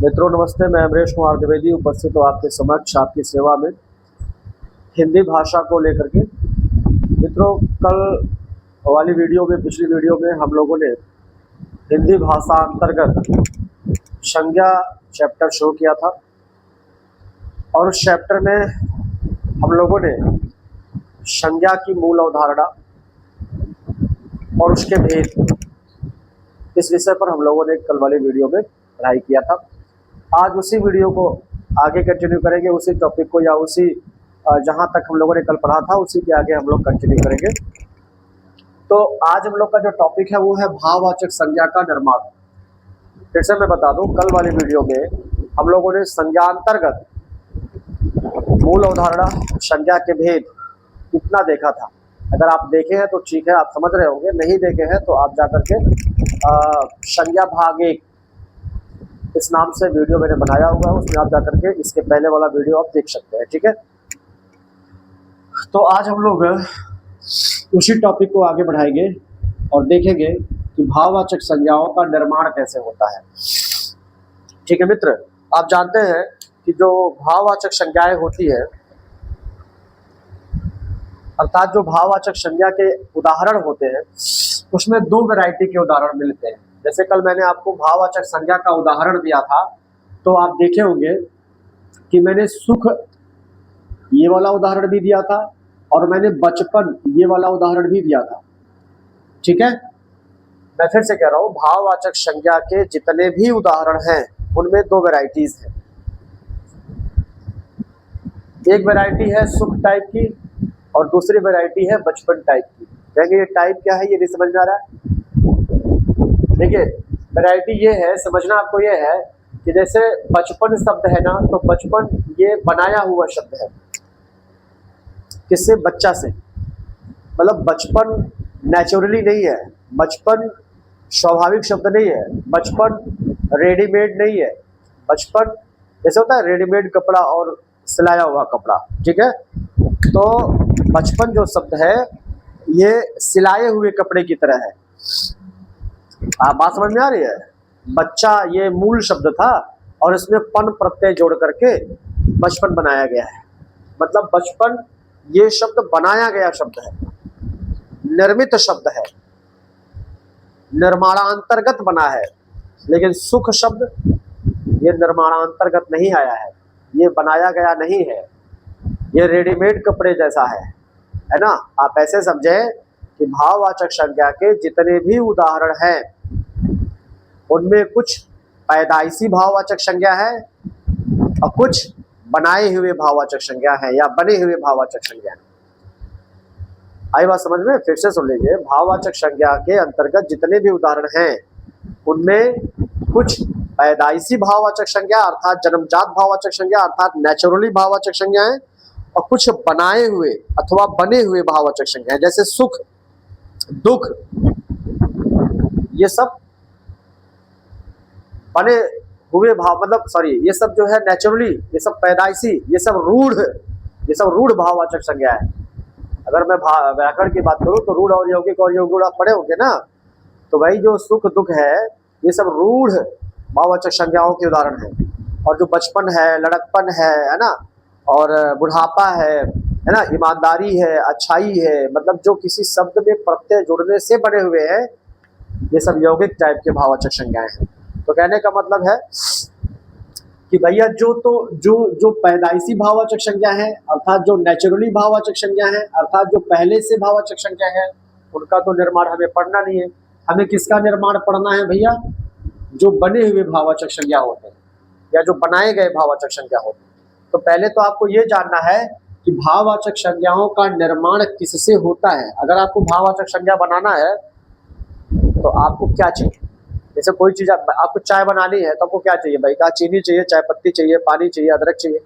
मित्रों नमस्ते, मैं अमरेश कुमार द्विवेदी उपस्थित हूँ आपके समक्ष आपकी सेवा में हिंदी भाषा को लेकर के। मित्रों, कल वाली वीडियो में, पिछली वीडियो में हम लोगों ने हिंदी भाषा अंतर्गत संज्ञा चैप्टर शुरू किया था और उस चैप्टर में हम लोगों ने संज्ञा की मूल अवधारणा और उसके भेद, इस विषय पर हम लोगों ने कल वाली वीडियो में पढ़ाई किया था। आज उसी वीडियो को आगे कंटिन्यू करेंगे, उसी टॉपिक को या उसी जहां तक हम लोगों ने कल पढ़ा था उसी के आगे हम लोग कंटिन्यू करेंगे। तो आज हम लोग का जो टॉपिक है वो है भाववाचक संज्ञा का निर्माण। फिर से मैं बता दूं, कल वाली वीडियो में हम लोगों ने संज्ञांतर्गत मूल अवधारणा, संज्ञा के भेद इतना देखा था। अगर आप देखे हैं तो ठीक है, आप समझ रहे होंगे। नहीं देखे हैं तो आप जाकर के संज्ञा भाग 1 इस नाम से वीडियो मैंने बनाया हुआ है, उसमें आप जाकर के इसके पहले वाला वीडियो आप देख सकते हैं। ठीक है, तो आज हम लोग उसी टॉपिक को आगे बढ़ाएंगे और देखेंगे कि भाववाचक संज्ञाओं का निर्माण कैसे होता है। ठीक है मित्र, आप जानते हैं कि जो भाववाचक संज्ञाएं होती है, अर्थात जो भाववाचक संज्ञा के उदाहरण होते हैं, उसमें 2 वैरायटी के उदाहरण मिलते हैं। जैसे कल मैंने आपको भाववाचक संज्ञा का उदाहरण दिया था, तो आप देखे होंगे कि मैंने सुख ये वाला उदाहरण भी दिया था और मैंने बचपन ये वाला उदाहरण भी दिया था। ठीक है, मैं फिर से कह रहा हूं, भाववाचक संज्ञा के जितने भी उदाहरण हैं उनमें 2 वैरायटीज हैं। एक वैरायटी है सुख टाइप की और दूसरी वैरायटी है बचपन टाइप की। कहेंगे ये टाइप क्या है, ये नहीं समझ में आ रहा है। देखिए, वैरायटी ये है, समझना आपको ये है कि जैसे बचपन शब्द है ना, तो बचपन ये बनाया हुआ शब्द है। किससे? बच्चा से। मतलब बचपन नेचुरली नहीं है, बचपन स्वाभाविक शब्द नहीं है, बचपन रेडीमेड नहीं है। बचपन जैसे होता है रेडीमेड कपड़ा और सिलाया हुआ कपड़ा। ठीक है, तो बचपन जो शब्द है ये सिलाए हुए कपड़े की तरह है। आप बात समझ में आ रही है? बच्चा ये मूल शब्द था और इसमें पन प्रत्यय जोड़ करके बचपन बनाया गया है। मतलब बचपन ये शब्द बनाया गया शब्द है, निर्मित शब्द है, निर्माणांतर्गत बना है। लेकिन सुख शब्द ये निर्माणांतर्गत नहीं आया है, ये बनाया गया नहीं है, ये रेडीमेड कपड़े जैसा है ना। आप ऐसे समझे कि भाववाचक संज्ञा के जितने भी उदाहरण हैं उनमें कुछ पैदाइशी भाववाचक संज्ञा है और कुछ बनाए हुए भाववाचक संज्ञा है या बने हुए भाववाचक संज्ञा है। आई बात समझ में? फिर से सुन लीजिए, भाववाचक संज्ञा के अंतर्गत जितने भी उदाहरण हैं उनमें कुछ पैदाइशी भाववाचक संज्ञा अर्थात जन्मजात भाववाचक संज्ञा अर्थात नेचुरली भाववाचक संज्ञा है और कुछ बनाए हुए अथवा बने हुए भाववाचक संज्ञा है। जैसे सुख, दुख, ये सब बने हुए भाव, मतलब सॉरी, ये सब जो है नेचुरली, ये सब पैदाइशी, ये सब रूढ़ भाववाचक संज्ञा है। अगर मैं व्याकरण की बात करूं तो रूढ़ और यौगिक आप पढ़े होंगे ना, तो भाई जो सुख दुख है ये सब रूढ़ भाववाचक संज्ञाओं के उदाहरण है। और जो बचपन है, लड़कपन है ना, और बुढ़ापा है ना, ईमानदारी है, अच्छाई है, मतलब जो किसी शब्द में प्रत्यय जुड़ने से बने हुए हैं, ये सब यौगिक टाइप के भाववाचक संज्ञाएं हैं। तो कहने का मतलब है कि भैया जो पैदाइशी भाववाचक संज्ञा है अर्थात जो नेचुरली भाववाचक संज्ञा है अर्थात जो पहले से भाववाचक संज्ञा है, उनका तो निर्माण हमें पढ़ना नहीं है। हमें किसका निर्माण पढ़ना है भैया? जो बने हुए भाववाचक संज्ञा होते हैं या जो बनाए गए भाववाचक संज्ञा होते हैं। तो पहले तो आपको ये जानना है कि भाववाचक संज्ञाओं का निर्माण किससे होता है। अगर आपको भाववाचक संज्ञा बनाना है तो आपको क्या चाहिए? जैसे कोई चीज आपको चाय बनानी है तो आपको क्या चाहिए भाई? क्या चीनी चाहिए, चाय पत्ती चाहिए, पानी चाहिए, अदरक चाहिए,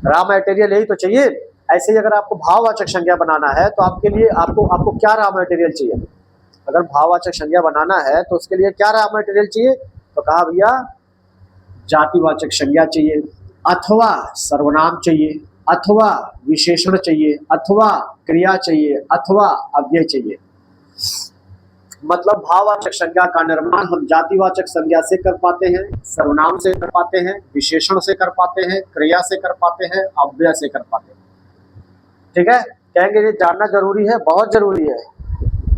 रॉ मटेरियल यही तो चाहिए। ऐसे ही अगर आपको भाववाचक संज्ञा बनाना है तो आपके लिए आपको क्या रॉ मटेरियल चाहिए? अगर भाववाचक संज्ञा बनाना है तो उसके लिए क्या रॉ मटेरियल चाहिए? तो कहा भैया जातिवाचक संज्ञा चाहिए, अथवा सर्वनाम चाहिए, अथवा विशेषण चाहिए, अथवा क्रिया चाहिए, अथवा अव्यय चाहिए। मतलब भाववाचक संज्ञा का निर्माण हम जातिवाचक संज्ञा से कर पाते हैं, सर्वनाम से कर पाते हैं, विशेषण से कर पाते हैं, क्रिया से कर पाते हैं, अव्यय से कर पाते हैं। ठीक है, कहेंगे ये जानना जरूरी है, बहुत जरूरी है।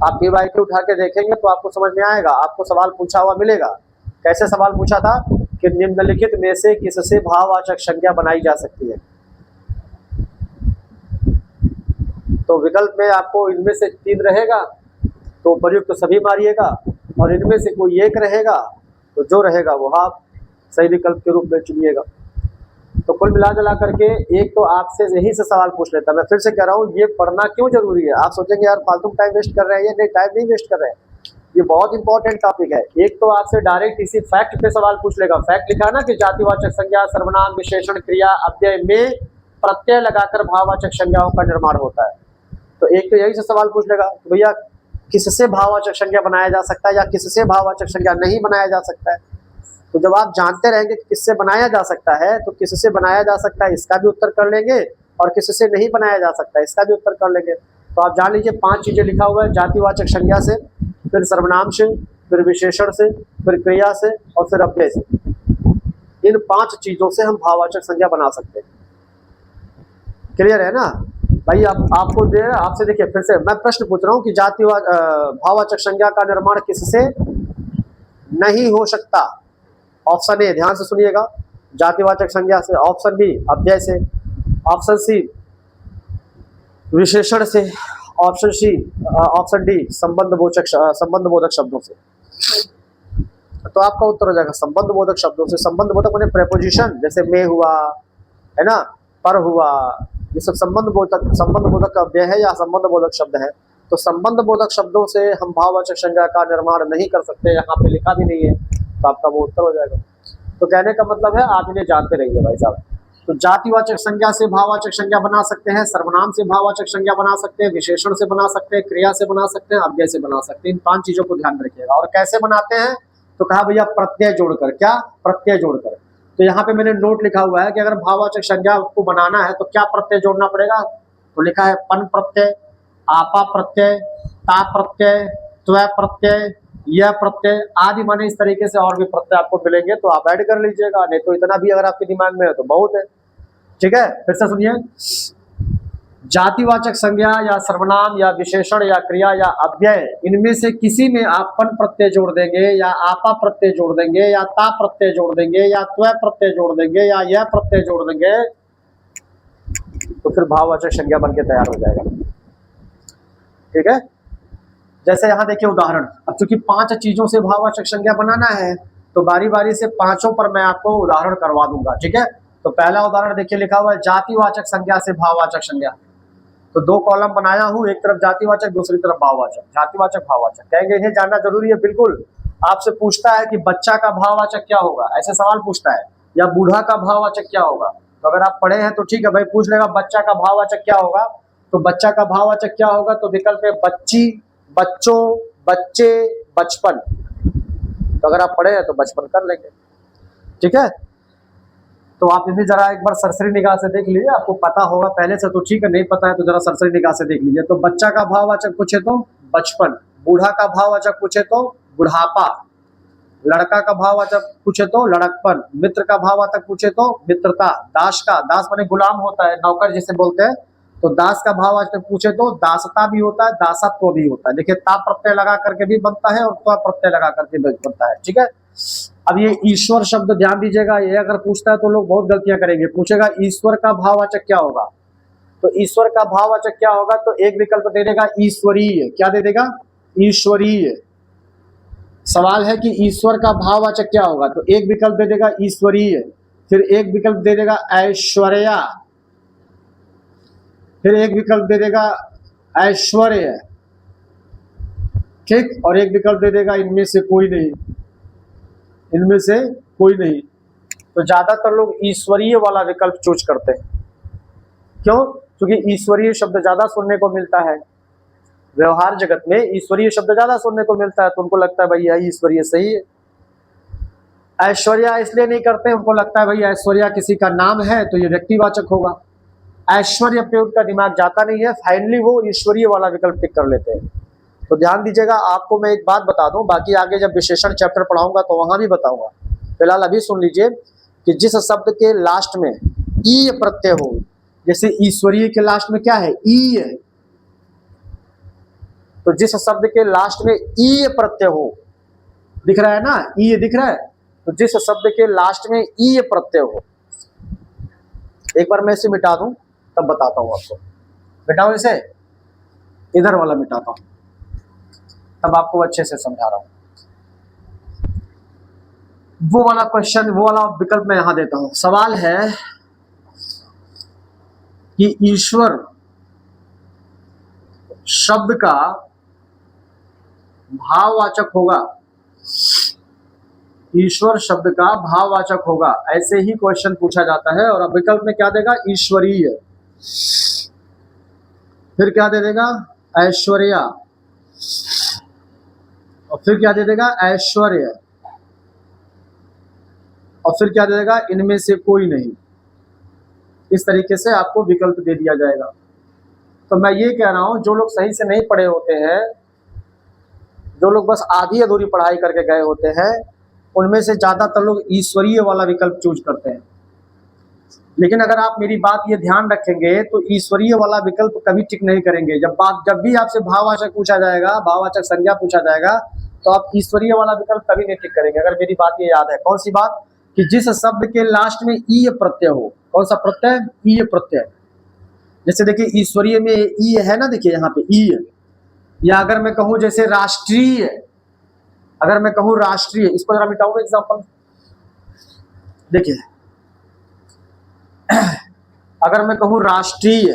आप PYQ उठा के देखेंगे तो आपको समझ में आएगा। आपको सवाल पूछा हुआ मिलेगा। कैसे सवाल पूछा था कि निम्नलिखित में से किससे भाववाचक संज्ञा बनाई जा सकती है। तो विकल्प में आपको इनमें से 3 रहेगा तो प्रयुक्त तो सभी मारिएगा, और इनमें से कोई एक रहेगा तो जो रहेगा वो आप सही विकल्प के रूप में चुनिएगा। तो कुल मिला जुला करके एक तो आपसे यही से सवाल पूछ लेता। मैं फिर से कह रहा हूँ, ये पढ़ना क्यों जरूरी है। आप सोचेंगे यार फालतू टाइम वेस्ट कर रहे हैं, ये नहीं, टाइम नहीं वेस्ट कर रहे हैं, ये बहुत इंपॉर्टेंट टॉपिक है। एक तो आपसे डायरेक्ट इसी फैक्ट पे सवाल पूछ लेगा। फैक्ट लिखा ना कि जातिवाचक संज्ञा, सर्वनाम, विशेषण, क्रिया, अव्यय में प्रत्यय लगाकर भाववाचक संज्ञाओं का निर्माण होता है। तो एक तो यही से सवाल पूछ लेगा कि भैया किससे भाववाचक संज्ञा बनाया जा सकता है या किससे भाववाचक संज्ञा नहीं बनाया जा सकता है। तो जब आप जानते रहेंगे कि किससे बनाया जा सकता है तो किससे बनाया जा सकता है इसका भी उत्तर कर लेंगे, और किससे नहीं बनाया जा सकता है इसका भी उत्तर कर लेंगे। तो आप जान लीजिए 5 चीजें लिखा हुआ है, जातिवाचक संज्ञा से, फिर सर्वनाम से, फिर विशेषण से, फिर क्रिया से और फिर अव्यय से। इन 5 चीजों से हम भाववाचक संज्ञा बना सकते हैं। क्लियर है ना भाई। आपको दे आपसे देखिए, फिर से मैं प्रश्न पूछ रहा हूँ कि भाववाचक संज्ञा का निर्माण किससे नहीं हो सकता। ऑप्शन ए, ध्यान से सुनिएगा, जातिवाचक संज्ञा से। ऑप्शन बी, अव्यय से। ऑप्शन सी, विशेषण से। ऑप्शन डी, संबंधबोधक शब्दों से। तो आपका उत्तर हो जाएगा संबंधबोधक शब्दों से। संबंधबोधक माने प्रेपोजिशन, जैसे में हुआ है ना, पर हुआ, ये सब संबंधबोधक अव्यय है या संबंधबोधक शब्द है। तो संबंधबोधक शब्दों से हम भाववाचक संज्ञा का निर्माण नहीं कर सकते, यहाँ पे लिखा भी नहीं है, तो आपका वो उत्तर हो जाएगा। तो कहने का मतलब है आप इन्हें जानते रहिए भाई साहब। तो जातिवाचक संज्ञा से भाववाचक संज्ञा बना सकते हैं, सर्वनाम से भाववाचक संज्ञा बना सकते हैं, विशेषण से बना सकते हैं, क्रिया से बना सकते हैं, अव्यय से बना सकते हैं। इन 5 चीजों को ध्यान रखिएगा। और कैसे बनाते हैं तो कहा भैया प्रत्यय जोड़कर। क्या? प्रत्यय जोड़कर। तो यहाँ पे मैंने नोट लिखा हुआ है कि अगर भाववाचक संज्ञा को बनाना है तो क्या प्रत्यय जोड़ना पड़ेगा। तो लिखा है पन प्रत्यय, आपा प्रत्यय, ता प्रत्यय, त्व प्रत्यय, यह प्रत्यय आदि। माने इस तरीके से और भी प्रत्यय आपको मिलेंगे तो आप ऐड कर लीजिएगा, नहीं तो इतना भी अगर आपके दिमाग में है तो बहुत है। ठीक है, फिर से सुनिए। जातिवाचक संज्ञा या सर्वनाम या विशेषण या क्रिया या अव्यय, इनमें से किसी में आप पन प्रत्यय जोड़ देंगे या आपा प्रत्यय जोड़ देंगे या ता प्रत्यय जोड़ देंगे या त्व प्रत्यय जोड़ देंगे या यह प्रत्यय जोड़ देंगे तो फिर भाववाचक संज्ञा बन के तैयार हो जाएगा। ठीक है, जैसे यहाँ देखिए उदाहरण। अब चूंकि 5 चीजों से भाववाचक संज्ञा बनाना है तो बारी बारी से 5 पर मैं आपको उदाहरण करवा दूंगा। ठीक है, तो पहला उदाहरण देखिए लिखा हुआ है जातिवाचक संज्ञा से भाववाचक संज्ञा। तो 2 कॉलम बनाया हूं, एक तरफ जातिवाचक, दूसरी तरफ भाववाचक। जातिवाचक, भाववाचक कहेंगे इन्हें जानना जरूरी है। बिल्कुल। आपसे पूछता है कि बच्चा का भाववाचक क्या होगा, ऐसे सवाल पूछता है, या बूढ़ा का भाववाचक क्या होगा। तो अगर आप पढ़े हैं तो ठीक है भाई, पूछ लेगा बच्चा का भाववाचक क्या होगा। तो बच्चा का भाववाचक क्या होगा, तो विकल्प है बच्ची, बच्चों, बच्चे, बचपन। तो अगर आप पढ़े हैं तो बचपन कर लेंगे। ठीक है, तो आप इन्हें जरा एक बार सरसरी निगाह से देख लीजिए, आपको पता होगा पहले से तो ठीक है, नहीं पता है तो जरा सरसरी निगाह से देख लीजिए। तो बच्चा का भाववाचक पूछे तो बचपन, बूढ़ा का भाववाचक पूछे तो बुढ़ापा, लड़का का भाववाचक पूछे तो लड़कपन, मित्र का भाववाचक पूछे तो मित्रता, दास माने गुलाम होता है, नौकर जिसे बोलते हैं। तो दास का भाववाचक पूछे तो दासता भी होता है, दासत्व भी होता है। देखिए ता प्रत्यय लगा करके भी बनता है और त्व प्रत्यय लगा करके भी बनता है। ठीक है, अब ये ईश्वर शब्द ध्यान दीजिएगा, ये अगर पूछता है तो लोग बहुत गलतियां करेंगे। पूछेगा ईश्वर का भाववाचक क्या होगा, तो ईश्वर का भाववाचक क्या होगा, तो एक विकल्प दे देगा ईश्वरीय। क्या दे देगा? ईश्वरीय। सवाल है कि ईश्वर का भाववाचक क्या होगा, तो एक विकल्प दे देगा ईश्वरीय, फिर एक विकल्प दे देगा ऐश्वर्या, फिर एक विकल्प दे देगा ऐश्वर्य। ठीक, और एक विकल्प दे देगा इनमें से कोई नहीं, इनमें से कोई नहीं। तो ज्यादातर लोग ईश्वरीय वाला विकल्प चूज करते हैं। क्यों? क्योंकि ईश्वरीय शब्द ज्यादा सुनने को मिलता है व्यवहार जगत में, ईश्वरीय शब्द ज्यादा सुनने को मिलता है, तो उनको लगता है भाई यह ईश्वरीय सही है। ऐश्वर्या इसलिए नहीं करते, उनको लगता है भाई ऐश्वर्या किसी का नाम है तो ये व्यक्तिवाचक होगा। ऐश्वर्य पे उनका दिमाग जाता नहीं है, फाइनली वो ईश्वरीय वाला विकल्प टिक कर लेते हैं। तो ध्यान दीजिएगा, आपको मैं एक बात बता दूं, बाकी आगे जब विशेषण चैप्टर पढ़ाऊंगा तो वहां भी बताऊंगा। फिलहाल अभी सुन लीजिए कि जिस शब्द के लास्ट में ई प्रत्यय हो, जैसे ईश्वरीय के लास्ट में क्या है, ई है, तो जिस शब्द के लास्ट में ई प्रत्यय हो, दिख रहा है ना, ई दिख रहा है, तो जिस शब्द के लास्ट में ई प्रत्यय हो, एक बार मैं इसे मिटा दूं तब बताता हूं आपको। मिटाऊं इसे, इधर वाला मिटाता हूं, तब आपको अच्छे से समझा रहा हूं। वो वाला क्वेश्चन, वो वाला विकल्प मैं यहां देता हूं। सवाल है कि ईश्वर शब्द का भाववाचक होगा, ईश्वर शब्द का भाववाचक होगा, ऐसे ही क्वेश्चन पूछा जाता है। और अब विकल्प में क्या देगा, ईश्वरीय, फिर क्या दे देगा, ऐश्वर्या, और फिर क्या दे देगा, ऐश्वर्य, और फिर क्या दे देगा, इनमें से कोई नहीं। इस तरीके से आपको विकल्प दे दिया जाएगा। तो मैं ये कह रहा हूं, जो लोग सही से नहीं पढ़े होते हैं, जो लोग बस आधी अधूरी पढ़ाई करके गए होते हैं, उनमें से ज्यादातर लोग ईश्वरीय वाला विकल्प चूज करते हैं। लेकिन अगर आप मेरी बात ये ध्यान रखेंगे तो ईश्वरीय वाला विकल्प कभी टिक नहीं करेंगे। जब भी आपसे भाववाचक पूछा जाएगा, भाववाचक संज्ञा पूछा जाएगा, तो आप ईश्वरीय वाला विकल्प कभी नहीं टिक करेंगे। अगर मेरी बात ये याद है, कौन सी बात, कि जिस शब्द के लास्ट में ई प्रत्यय हो, कौन सा प्रत्यय, ई प्रत्यय। जैसे देखिए ईश्वरीय में ई है ना, देखिए यहाँ पे ई है। या अगर मैं कहूं जैसे राष्ट्रीय, अगर मैं कहूं राष्ट्रीय, इसको जरा मिटाऊंगा एग्जांपल, देखिए अगर मैं कहूं राष्ट्रीय,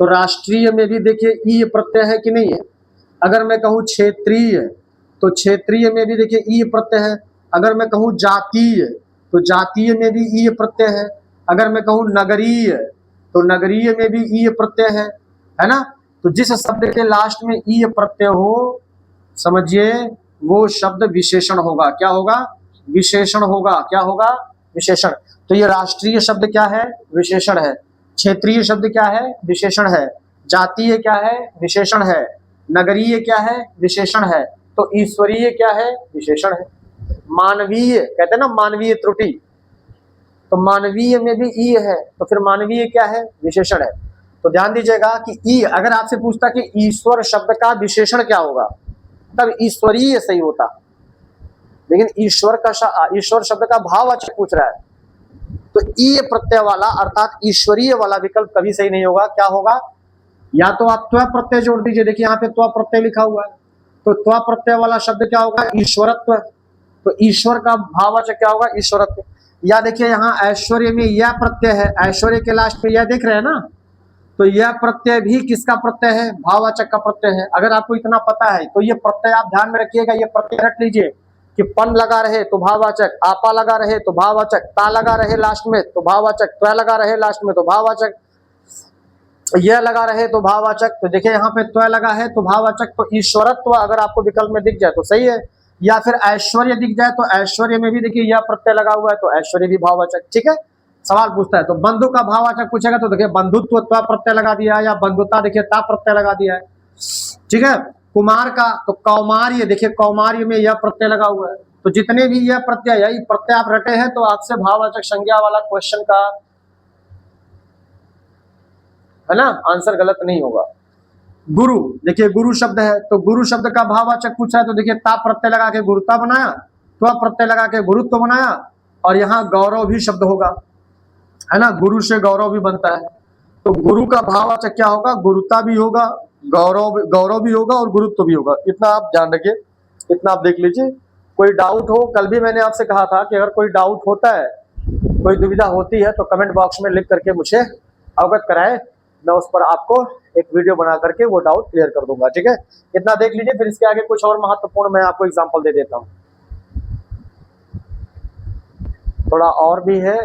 तो राष्ट्रीय में भी देखिए ई प्रत्यय है कि नहीं है। अगर मैं कहूं क्षेत्रीय, तो क्षेत्रीय में भी देखिए ई प्रत्यय है। अगर मैं कहूं जातीय, तो जातीय में भी ई प्रत्यय है। अगर मैं कहूं नगरीय, तो नगरीय में भी ई प्रत्यय है ना। तो जिस शब्द के लास्ट में ई प्रत्यय हो, समझिए वो शब्द विशेषण होगा। क्या होगा, विशेषण होगा। क्या होगा, विशेषण। तो ये राष्ट्रीय शब्द क्या है, विशेषण है। क्षेत्रीय शब्द क्या है, विशेषण है। जातीय क्या है, विशेषण है। नगरीय क्या है, विशेषण है। तो ईश्वरीय क्या है, विशेषण है। मानवीय, कहते हैं ना मानवीय त्रुटि, तो मानवीय में भी ई है, तो फिर मानवीय क्या है, विशेषण है। तो ध्यान दीजिएगा कि ई, अगर आपसे पूछता कि ईश्वर शब्द का विशेषण क्या होगा, तब ईश्वरीय सही होता। लेकिन ईश्वर शब्द का भाववाचक पूछ रहा है, तो ई प्रत्यय वाला अर्थात ईश्वरीय वाला विकल्प कभी सही नहीं होगा। क्या होगा, या तो आप त्व प्रत्यय जोड़ दीजिए, देखिए यहाँ पे त्व प्रत्यय लिखा हुआ है, तो त्व प्रत्यय वाला शब्द क्या होगा, ईश्वरत्व। तो ईश्वर का भाववाचक क्या होगा, ईश्वरत्व। या देखिए यहाँ ऐश्वर्य में यह प्रत्यय है, ऐश्वर्य के लास्ट में यह देख रहे हैं ना, तो यह प्रत्यय भी किसका प्रत्यय है, भाववाचक का प्रत्यय है। अगर आपको इतना पता है तो ये प्रत्यय आप ध्यान में रखिएगा, ये प्रत्यय रख लीजिए कि पन लगा रहे तो भाववाचक, आपा लगा रहे तो भाववाचक, ता लगा रहे लास्ट में तो भाववाचक, त्व लगा रहे लास्ट में तो भाववाचक, यह लगा रहे तो भाववाचक। तो देखिए यहाँ पे त्व लगा है तो भाववाचक। तो ईश्वरत्व अगर आपको विकल्प में दिख जाए तो सही है, या फिर ऐश्वर्य दिख जाए तो ऐश्वर्य में भी देखिए यह प्रत्यय लगा हुआ है, तो ऐश्वर्य भी भाववाचक। ठीक है, सवाल पूछता है तो बंधु का भाववाचक पूछेगा तो देखिए बंधुत्व त्व प्रत्यय लगा दिया है, या बंधुता देखिए ता प्रत्यय लगा दिया है। ठीक है, कुमार का तो कौमार्य, देखिए कौमार्य में यह प्रत्यय लगा हुआ है। तो जितने भी यह प्रत्यय, यही प्रत्यय आप रटे हैं, तो आपसे भाववाचक संज्ञा वाला क्वेश्चन का, है ना, आंसर गलत नहीं होगा। गुरु, देखिए गुरु शब्द है, तो गुरु शब्द का भाववाचक पूछा है, तो देखिए ता प्रत्यय लगा के गुरुता बनाया, त्व प्रत्यय लगा के गुरुत्व बनाया, और यहाँ गौरव भी शब्द होगा, है ना, गुरु से गौरव भी बनता है। तो गुरु का भाववाचक क्या होगा, गुरुता भी होगा, गौरव भी होगा और गुरुत्व भी होगा। इतना आप ध्यान रखिए, इतना आप देख लीजिए। कोई डाउट हो, कल भी मैंने आपसे कहा था कि अगर कोई डाउट होता है, कोई दुविधा होती है, तो कमेंट बॉक्स में लिख करके मुझे अवगत कराए, मैं उस पर आपको एक वीडियो बना करके वो डाउट क्लियर कर दूंगा। ठीक है, इतना देख लीजिए, फिर इसके आगे कुछ और महत्वपूर्ण मैं आपको एग्जांपल दे देता हूँ। थोड़ा और भी है,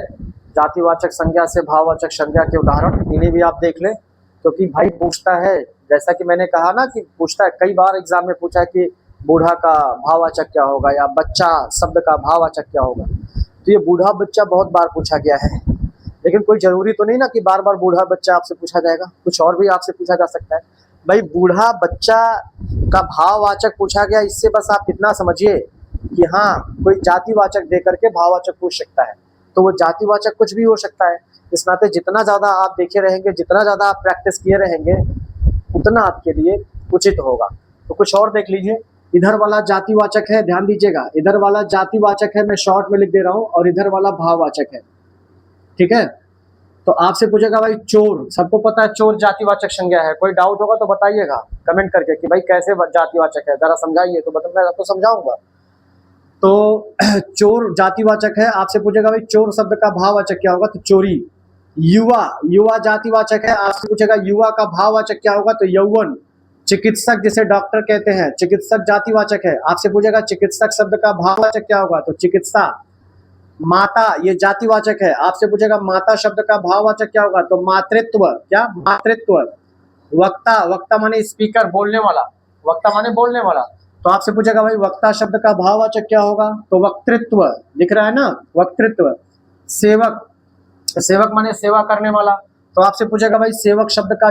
जातिवाचक संज्ञा से भाववाचक संज्ञा के उदाहरण, इन्हें भी आप देख लें, क्योंकि भाई पूछता है, जैसा कि मैंने कहा ना कि पूछता है, कई बार एग्जाम में पूछा है कि बूढ़ा का भाववाचक क्या होगा, या बच्चा शब्द का भाववाचक क्या होगा। तो ये बूढ़ा बच्चा बहुत बार पूछा गया है, लेकिन कोई जरूरी तो नहीं ना कि बार बार बूढ़ा बच्चा आपसे पूछा जाएगा, कुछ और भी आपसे पूछा जा सकता है। भाई बूढ़ा बच्चा का भाववाचक पूछा गया, इससे बस आप इतना समझिए कि हाँ कोई जातिवाचक दे करके भाववाचक पूछ सकता है, तो वो जातिवाचक कुछ भी हो सकता है। इस नाते जितना ज्यादा आप देखे रहेंगे, जितना ज्यादा आप प्रैक्टिस किए रहेंगे, उतना आपके लिए उचित होगा। तो कुछ और देख लीजिए, इधर वाला जातिवाचक है, ध्यान दीजिएगा, इधर वाला जातिवाचक है, मैं शॉर्ट में लिख दे रहा हूं, और इधर वाला भाववाचक है, ठीक है। तो आपसे पूछेगा भाई चोर, सबको पता है चोर जातिवाचक संज्ञा है, कोई डाउट होगा तो बताइएगा कमेंट करके कि भाई कैसे जातिवाचक है, जरा समझाइए, तो मैं आपको समझाऊंगा। तो चोर जातिवाचक है, आपसे पूछेगा भाई चोर शब्द का भाववाचक क्या होगा, तो चोरी। युवा, युवा जातिवाचक है, आपसे पूछेगा युवा का भाववाचक क्या होगा, तो यौवन। चिकित्सक, जिसे डॉक्टर कहते हैं, चिकित्सक जातिवाचक है, आपसे पूछेगा चिकित्सक शब्द का भाववाचक क्या होगा, तो चिकित्सा। माता, ये जातिवाचक है, आपसे पूछेगा माता शब्द का भाववाचक क्या होगा, तो मातृत्व, क्या, मातृत्व। वक्ता, वक्ता माने स्पीकर, बोलने वाला, वक्ता माने बोलने वाला, तो आपसे पूछेगा भाई वक्ता शब्द का भाववाचक क्या होगा, तो वक्तृत्व, दिख रहा है ना, वक्तृत्व। सेवक, सेवक माने सेवा करने वाला, तो आपसे पूछेगा भाई सेवक शब्द का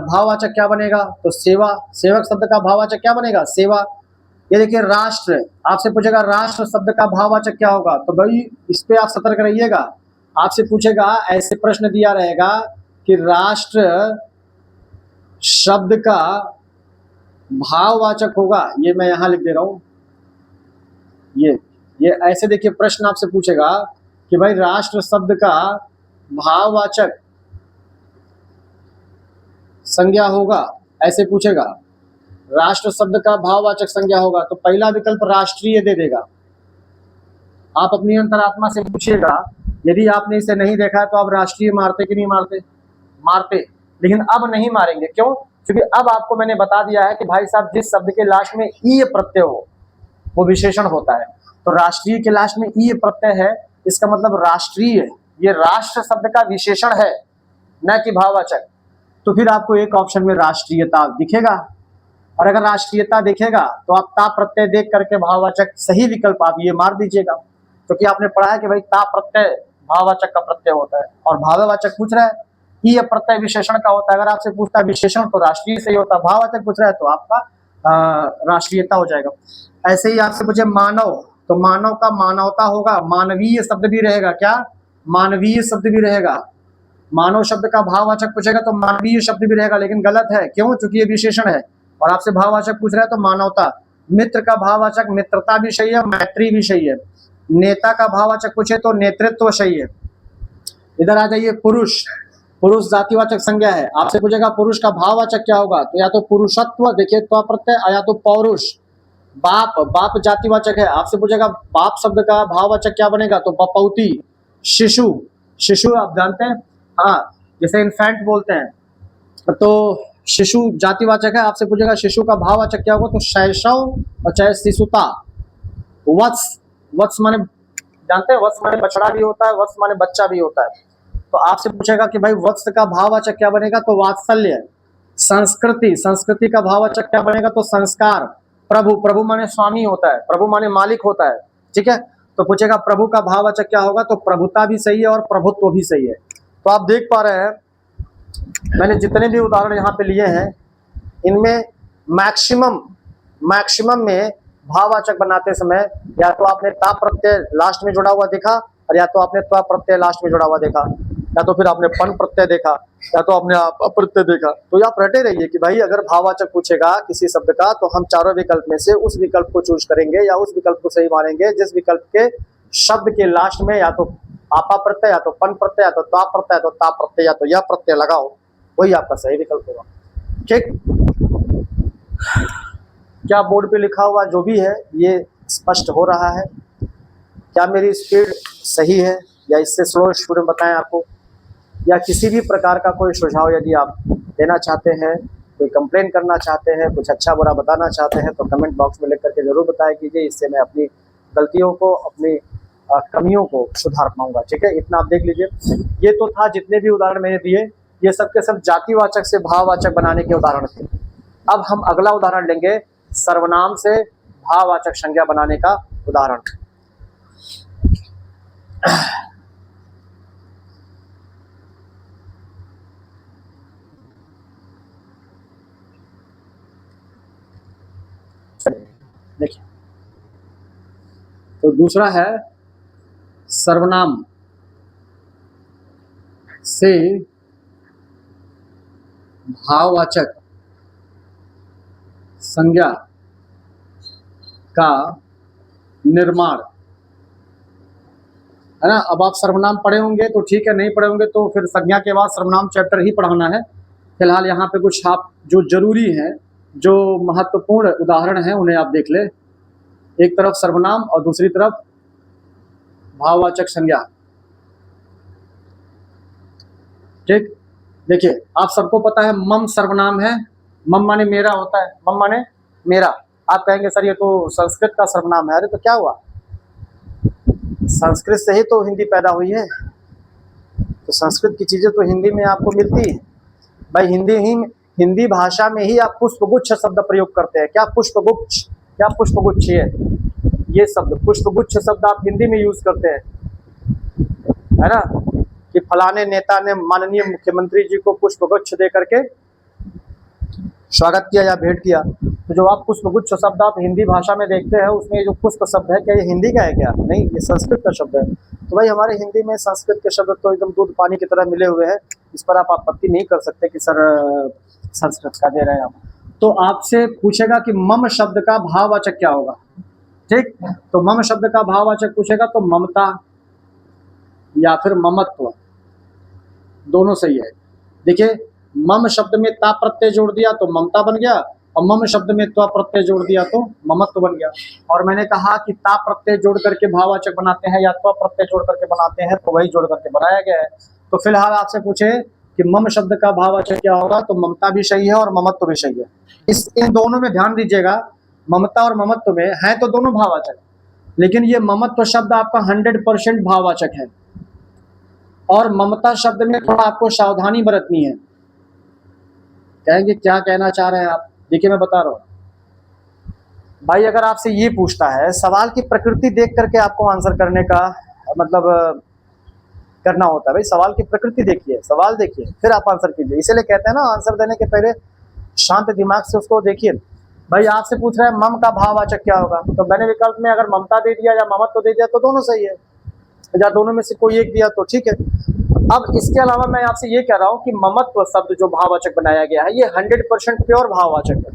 भाववाचक क्या बनेगा, तो सेवा, सेवक शब्द का भाववाचक क्या बनेगा, सेवा। ये देखिए राष्ट्र, आपसे पूछेगा राष्ट्र शब्द का भाववाचक क्या होगा, तो भाई इस पे आप सतर्क रहिएगा, आपसे पूछेगा, ऐसे प्रश्न दिया रहेगा कि राष्ट्र शब्द का भाववाचक होगा, ये मैं यहां लिख दे रहा हूं, ये ऐसे देखिए प्रश्न आपसे पूछेगा कि भाई राष्ट्र शब्द का भाववाचक संज्ञा होगा, ऐसे पूछेगा, राष्ट्र शब्द का भाववाचक संज्ञा होगा, तो पहला विकल्प राष्ट्रीय दे देगा। आप अपनी अंतरात्मा से पूछिएगा, यदि आपने इसे नहीं देखा है तो आप राष्ट्रीय मारते कि नहीं मारते, मारते, लेकिन अब नहीं मारेंगे, क्यों, क्योंकि अब आपको मैंने बता दिया है कि भाई साहब जिस शब्द के लास्ट में ई प्रत्यय हो वो विशेषण होता है, तो राष्ट्रीय के लास्ट में ई प्रत्यय है, इसका मतलब राष्ट्रीय, ये राष्ट्र शब्द का विशेषण है, न कि भाववाचक। तो फिर आपको एक ऑप्शन में राष्ट्रीयता दिखेगा, और अगर राष्ट्रीयता दिखेगा तो आप ता प्रत्यय देख करके भाववाचक सही विकल्प आप ये मार दीजिएगा, क्योंकि आपने पढ़ा है कि भाई ता प्रत्यय भाववाचक का प्रत्यय होता है, और भाववाचक पूछ रहा है ये प्रत्यय विशेषण का होता है। अगर आपसे पूछता है विशेषण तो राष्ट्रीय सही होता है, भाववाचक पूछ रहा है तो आपका राष्ट्रीयता हो जाएगा। ऐसे ही आपसे पूछे मानव, तो मानव का मानवता होगा, मानवीय शब्द भी रहेगा, क्या, मानवीय शब्द भी रहेगा। मानव शब्द का भाववाचक पूछेगा तो मानवीय शब्द भी रहेगा, लेकिन गलत है, क्यों, क्योंकि ये विशेषण है, और आपसे भाववाचक पूछ रहा है तो मानवता। मित्र का भाववाचक मित्रता भी सही है, मैत्री भी सही है। नेता का भाववाचक पूछे तो नेतृत्व सही है। इधर आ जाइए, पुरुष, पुरुष जातिवाचक संज्ञा है, आपसे पूछेगा पुरुष का भाववाचक क्या होगा, तो या तो पुरुषत्व, देखिए त्व प्रत्यय, या तो पौरुष। बाप, बाप जातिवाचक है, आपसे पूछेगा बाप शब्द का भाववाचक क्या बनेगा, तो बपौती। शिशु, शिशु आप जानते हैं, हाँ, जैसे इन्फेंट बोलते हैं, तो शिशु जातिवाचक है, आपसे पूछेगा शिशु का भाववाचक क्या होगा, तो शैशव और चाहे शिशुता। वत्स, वत्स माने जानते हैं, वत्स माने बछड़ा भी होता है, वत्स माने बच्चा भी होता है, तो आपसे पूछेगा कि भाई वत्स का भाववाचक क्या बनेगा, तो वात्सल्य। संस्कृति, संस्कृति का भाववाचक क्या बनेगा, तो संस्कार। प्रभु, प्रभु माने स्वामी होता है, प्रभु माने मालिक होता है, ठीक है, तो पूछेगा प्रभु का भाववाचक क्या होगा, तो प्रभुता भी सही है और प्रभुत्व भी सही है। तो आप देख पा रहे हैं मैंने जितने भी उदाहरण यहाँ पे लिए हैं, इनमें मैक्सिमम में भाववाचक बनाते समय या तो आपने ता प्रत्यय लास्ट में जुड़ा हुआ देखा, और या तो आपने त्वा प्रत्यय लास्ट में जुड़ा हुआ देखा, या तो फिर आपने पन प्रत्यय देखा, या तो आपने अप्रत्यय देखा। तो आप रटे रहिए कि भाई अगर भाववाचक पूछेगा किसी शब्द का तो हम चारों विकल्प में से उस विकल्प को चूज करेंगे या उस विकल्प को सही मानेंगे जिस विकल्प के शब्द के लास्ट में या तो आपा प्रत्यय, या तो पन प्रत्यय, या तो ता प्रत्यय, या तो ता प्रत्यय, या तो यह प्रत्यय लगाओ, वही आपका सही विकल्प होगा। ठीक, क्या बोर्ड पे लिखा हुआ जो भी है ये स्पष्ट हो रहा है? क्या मेरी स्पीड सही है या इससे स्लो स्टूडेंट बताएं आपको, या किसी भी प्रकार का कोई सुझाव यदि आप देना चाहते हैं, कोई कंप्लेन करना चाहते हैं, कुछ अच्छा बुरा बताना चाहते हैं, तो कमेंट बॉक्स में लिख करके जरूर बताया कीजिए, इससे मैं अपनी गलतियों को, अपनी कमियों को सुधार पाऊंगा। ठीक है, इतना आप देख लीजिए। ये तो था जितने भी उदाहरण मैंने दिए, ये सब के सब जातिवाचक से भाववाचक बनाने के उदाहरण थे। अब हम अगला उदाहरण लेंगे सर्वनाम से भाववाचक संज्ञा बनाने का उदाहरण। देखिए, तो दूसरा है सर्वनाम से भाववाचक संज्ञा का निर्माण, है ना। अब आप सर्वनाम पढ़े होंगे तो ठीक है, नहीं पढ़े होंगे तो फिर संज्ञा के बाद सर्वनाम चैप्टर ही पढ़ाना है। फिलहाल यहाँ पे कुछ आप जो जरूरी है, जो महत्वपूर्ण उदाहरण हैं उन्हें आप देख ले। एक तरफ सर्वनाम और दूसरी तरफ भाववाचक संज्ञा। ठीक, देखिए आप सबको पता है मम सर्वनाम है। मम माने मेरा होता है, मम माने मेरा। आप कहेंगे सर ये तो संस्कृत का सर्वनाम है। अरे तो क्या हुआ, संस्कृत से ही तो हिंदी पैदा हुई है, तो संस्कृत की चीजें तो हिंदी में आपको मिलती है भाई। हिंदी भाषा में ही आप पुष्पगुच्छ शब्द प्रयोग करते हैं। क्या पुष्पगुच्छ, क्या पुष्पगुच्छ ये शब्द, पुष्पगुच्छ शब्द आप हिंदी में यूज करते हैं, है ना, कि फलाने नेता ने माननीय मुख्यमंत्री जी को पुष्पगुच्छ दे करके स्वागत किया या भेंट किया। तो जो आप पुष्पगुच्छ शब्द आप हिंदी भाषा में देखते हैं, उसमें जो पुष्प शब्द है, क्या ये हिंदी का है क्या? नहीं, ये संस्कृत का शब्द है। तो भाई हमारे हिंदी में संस्कृत के शब्द तो एकदम दूध पानी की तरह मिले हुए हैं। इस पर आप आपत्ति नहीं कर सकते कि सर संस्कृत का दे रहे हैं आप। तो आपसे पूछेगा कि मम शब्द का भाववाचक क्या होगा। ठीक, तो मम शब्द का भाववाचक पूछेगा तो ममता या फिर ममत्व, दोनों सही है। देखिए, मम शब्द में ता प्रत्यय जोड़ दिया तो ममता बन गया, और मम शब्द में त्व प्रत्यय जोड़ दिया तो ममत्व बन गया। और मैंने कहा कि ता प्रत्यय जोड़ करके भाववाचक बनाते हैं या त्व प्रत्यय जोड़ करके बनाते हैं, तो वही जोड़ करके बनाया गया है। तो फिलहाल आपसे पूछे कि मम शब्द का भाववाचक क्या होगा, तो ममता भी सही है और ममत्व भी सही है। इन दोनों में ध्यान दीजिएगा, ममता और ममत्व में है तो दोनों भाववाचक, लेकिन ये ममत्व शब्द आपका 100% भाववाचक है, और ममता शब्द में थोड़ा आपको सावधानी बरतनी है। कहेंगे क्या कहना चाह रहे हैं आप? देखिए मैं बता रहा हूँ भाई, अगर आपसे ये पूछता है, सवाल की प्रकृति देख करके आपको आंसर करने का मतलब करना होता है। भाई सवाल की प्रकृति देखिए, सवाल देखिए, फिर आप आंसर कीजिए। इसीलिए कहते हैं ना, आंसर देने के पहले शांत दिमाग से उसको देखिए। भाई आपसे पूछ रहा है मम का भाववाचक क्या होगा, तो मैंने विकल्प में अगर ममता दे दिया या ममत्व दे दिया तो दोनों सही है, या दोनों में से कोई एक दिया तो ठीक है। अब इसके अलावा मैं आपसे ये कह रहा हूँ कि ममत्व शब्द जो भाववाचक बनाया गया है, ये 100% प्योर भाववाचक है।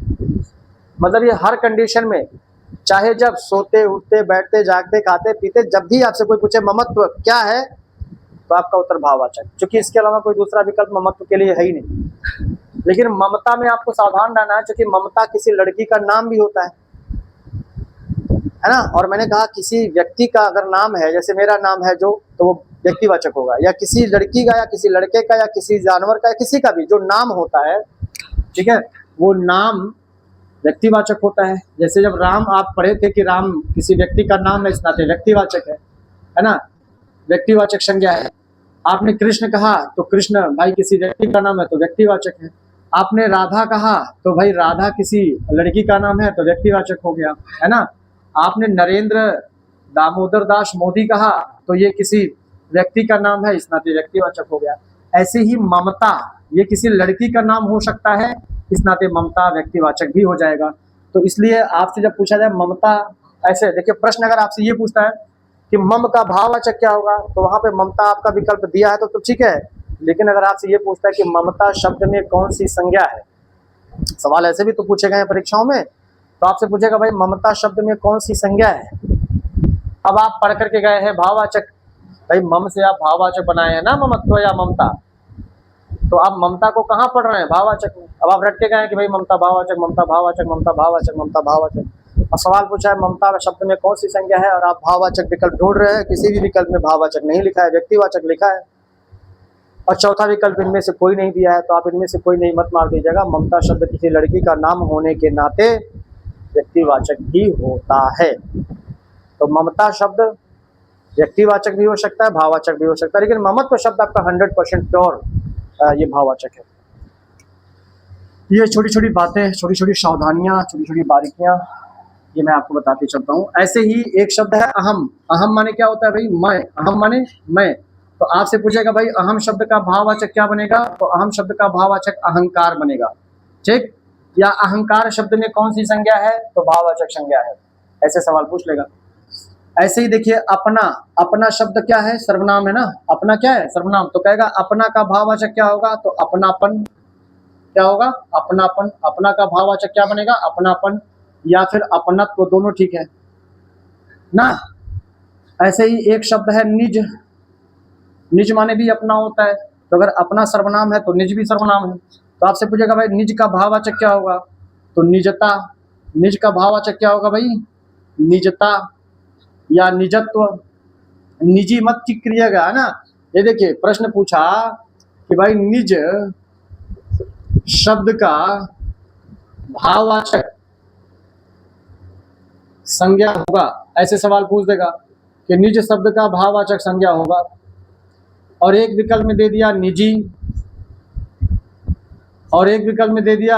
मतलब ये हर कंडीशन में, चाहे जब सोते उठते बैठते जागते खाते पीते, जब भी आपसे कोई पूछे ममत्व क्या है, तो आपका उत्तर भाववाचक, क्योंकि इसके अलावा कोई दूसरा विकल्प ममत्व के लिए है ही नहीं। लेकिन ममता में आपको सावधान रहना है, क्योंकि ममता किसी लड़की का नाम भी होता है ना। और मैंने कहा किसी व्यक्ति का अगर नाम है, जैसे मेरा नाम है जो, तो वो व्यक्तिवाचक होगा, या किसी लड़की का या किसी लड़के का या किसी जानवर का या किसी का भी जो नाम होता है, ठीक है, वो नाम व्यक्तिवाचक होता है। जैसे जब राम आप पढ़े थे कि राम किसी व्यक्ति का नाम है, इस नाते व्यक्तिवाचक है ना, व्यक्तिवाचक संज्ञा है। आपने कृष्ण कहा तो कृष्ण भाई किसी व्यक्ति का नाम है तो व्यक्तिवाचक है। आपने राधा कहा तो भाई राधा किसी लड़की का नाम है तो व्यक्तिवाचक हो गया, है ना। आपने नरेंद्र दामोदर दास मोदी कहा तो ये किसी व्यक्ति का नाम है, इस नाते व्यक्तिवाचक हो गया। ऐसे ही ममता, ये किसी लड़की का नाम हो सकता है, इस नाते ममता व्यक्तिवाचक भी हो जाएगा। तो इसलिए आपसे जब पूछा जाए ममता, ऐसे देखिए प्रश्न अगर आपसे ये पूछता है कि मम का भाववाचक क्या होगा, तो वहां पे ममता आपका विकल्प दिया है तो ठीक है। लेकिन अगर आपसे ये पूछता है कि ममता शब्द में कौन सी संज्ञा है, सवाल ऐसे भी तो पूछे गए हैं परीक्षाओं में, तो आपसे पूछेगा भाई ममता शब्द में कौन सी संज्ञा है। अब आप पढ़ करके गए हैं भाववाचक, भाई मम से आप भाववाचक बनाए हैं ना, ममत्व या ममता, तो आप ममता को कहाँ पढ़ रहे हैं? भाववाचक में। अब आप रट के गए कि भाई ममता भाववाचक, ममता भाववाचक, ममता भाववाचक, ममता भाववाचक, और सवाल पूछा है ममता शब्द में कौन सी संज्ञा है, और आप भाववाचक विकल्प ढूंढ रहे हैं। किसी भी विकल्प में भाववाचक नहीं लिखा है, व्यक्तिवाचक लिखा है, और चौथा विकल्प इनमें से कोई नहीं दिया है, तो आप इनमें से कोई नहीं मत मार दीजिएगा। ममता शब्द किसी लड़की का नाम होने के नाते व्यक्तिवाचक भी होता है। तो ममता शब्द व्यक्तिवाचक भी हो सकता है, भाववाचक भी हो सकता है, लेकिन ममत्व शब्द आपका 100% प्योर ये भाववाचक है। ये छोटी छोटी बातें, छोटी छोटी सावधानियां, छोटी छोटी बारीकियां, ये मैं आपको बताते चलता हूँ। ऐसे ही एक शब्द है अहम। अहम माने क्या होता है भाई? मैं। अहम माने मैं। तो आपसे पूछेगा भाई अहम शब्द का भाववाचक क्या बनेगा, तो अहम शब्द का भाववाचक अहंकार बनेगा। ठीक, या अहंकार शब्द में कौन सी संज्ञा है, तो भाववाचक संज्ञा है। ऐसे सवाल पूछ लेगा। ऐसे ही देखिए अपना, अपना शब्द क्या है, सर्वनाम है ना, अपना क्या है, सर्वनाम, तो कहेगा अपना का भाववाचक क्या होगा, तो अपनापन, क्या होगा, अपनापन। अपना का भाववाचक क्या बनेगा, अपनापन या फिर अपनत्व, दोनों ठीक है ना। ऐसे ही एक शब्द है निज, निज माने भी अपना होता है, तो अगर अपना सर्वनाम है तो निज भी सर्वनाम है। तो आपसे पूछेगा भाई निज का भाववाचक क्या होगा, तो निजता। निज का भाववाचक क्या होगा भाई, निजता या निजत्व। निजी मत करिएगा, है ना। ये देखिए प्रश्न पूछा कि भाई निज शब्द का भाववाचक संज्ञा होगा, ऐसे सवाल पूछ देगा कि निज शब्द का भाववाचक संज्ञा होगा, और एक विकल्प में दे दिया निजी, और एक विकल्प में दे दिया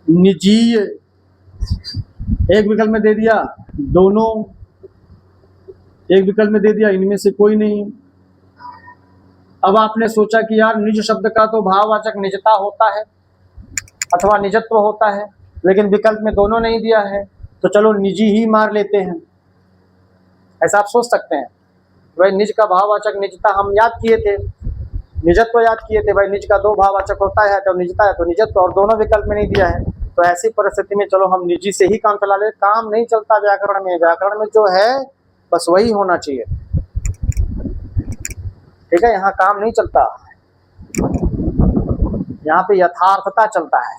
निजी, एक विकल्प में दे दिया दोनों, एक विकल्प में दे दिया इनमें से कोई नहीं। अब आपने सोचा कि यार निज शब्द का तो भाववाचक निजता होता है अथवा निजत्व होता है, लेकिन विकल्प में दोनों नहीं दिया है, तो चलो निजी ही मार लेते हैं। ऐसा आप सोच सकते हैं। भाई निज का भाववाचक निजता हम याद किए थे, निजत्व याद किए थे, भाई निज का दो भाववाचक होता है, तो निजता है तो निजत्व, और दोनों विकल्प में नहीं दिया है। तो ऐसी परिस्थिति में चलो हम निजी से ही काम चला ले। काम नहीं चलता व्याकरण में, व्याकरण में जो है बस वही होना चाहिए, ठीक है। यहाँ काम नहीं चलता, यहाँ पे यथार्थता चलता है,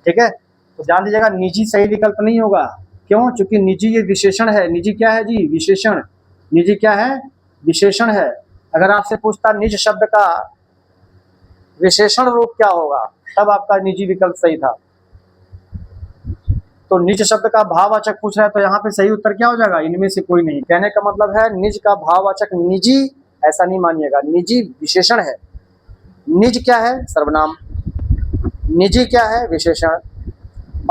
ठीक है। तो ध्यान दीजिएगा निजी सही विकल्प नहीं होगा। क्यों? क्योंकि निजी ये विशेषण है। निजी क्या है जी, विशेषण। निजी क्या है, विशेषण है। अगर आपसे पूछता निज शब्द का विशेषण रूप क्या होगा, तब आपका निजी विकल्प सही था। तो निज शब्द का भाववाचक पूछ रहा है, तो यहाँ पे सही उत्तर क्या हो जाएगा, इनमें से कोई नहीं। कहने का मतलब है निज का भाववाचक निजी, ऐसा नहीं मानिएगा, निजी विशेषण है। निज क्या है, सर्वनाम, निजी क्या है, विशेषण,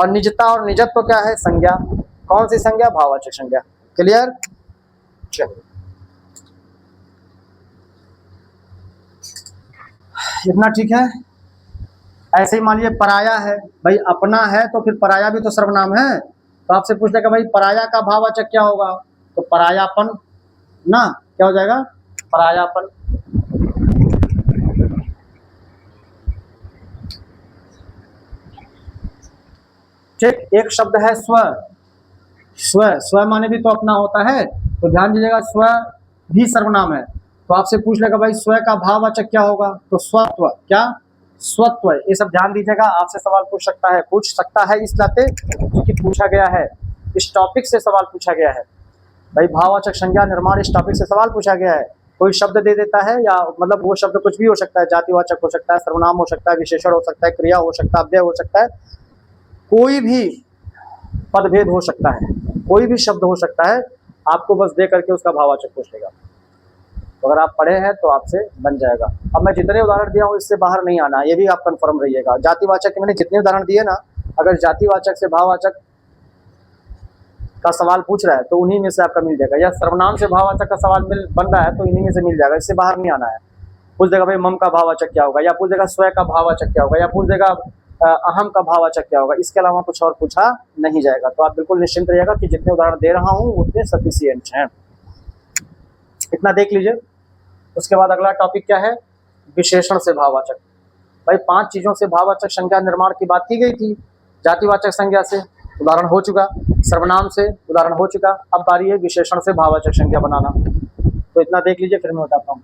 और निजता और निजत्व क्या है, संज्ञा। कौन सी संज्ञा, भाववाचक संज्ञा। क्लियर? चलिए इतना ठीक है। ऐसे ही मान लीजिए पराया है, भाई अपना है तो फिर पराया भी तो सर्वनाम है। तो आपसे पूछ लेगा भाई पराया का भाववाचक क्या होगा, तो परायापन ना, क्या हो जाएगा, परायापन। ठीक। एक शब्द है स्व, स्व, स्व माने भी तो अपना होता है, तो ध्यान दीजिएगा स्व भी सर्वनाम है। तो आपसे पूछ लेगा भाई स्व का भाववाचक क्या होगा, तो स्वत्व, क्या, स्वत्व। ये सब ध्यान दीजिएगा, आपसे सवाल पूछ सकता है इस नाते क्योंकि पूछा गया है, इस टॉपिक से सवाल पूछा गया है। भाई भाववाचक संज्ञा निर्माण इस टॉपिक से सवाल पूछा गया है। कोई शब्द दे देता है, या मतलब वो शब्द कुछ भी हो सकता है, जातिवाचक हो सकता है, सर्वनाम हो सकता है, विशेषण हो सकता है, क्रिया हो सकता है, अव्यय हो सकता है, कोई भी पदभेद हो सकता है, कोई भी शब्द हो सकता है। आपको बस दे करके उसका भाववाचक पूछ लेगा। तो अगर आप पढ़े हैं तो आपसे बन जाएगा। अब मैं जितने उदाहरण दिया हूँ इससे बाहर नहीं आना, ये भी आप कंफर्म रहिएगा। जातिवाचक के मैंने जितने उदाहरण दिए ना, अगर जातिवाचक से भाववाचक का सवाल पूछ रहा है तो उन्हीं में से आपका मिल जाएगा, या सर्वनाम से भाववाचक का सवाल बन रहा है तो इन्हीं में से मिल जाएगा, इससे बाहर नहीं आना है। पूछ देगा भाई मम का भाववाचक क्या होगा, या पूछ देगा स्व का भाववाचक क्या होगा, या पूछ देगा अहम का भाववाचक क्या होगा। इसके अलावा कुछ और पूछा नहीं जाएगा। तो आप बिल्कुल निश्चिंत रहिएगा कि जितने उदाहरण दे रहा हूँ उतने सफिशिएंट हैं। इतना देख लीजिए। उसके बाद अगला टॉपिक क्या है, विशेषण से भाववाचक। भाई 5 चीजों से भाववाचक संज्ञा निर्माण की बात की गई थी। जातिवाचक संज्ञा से उदाहरण हो चुका, सर्वनाम से उदाहरण हो चुका, अब बारी है विशेषण से भाववाचक संज्ञा बनाना। तो इतना देख लीजिए, फिर मैं बताता हूँ।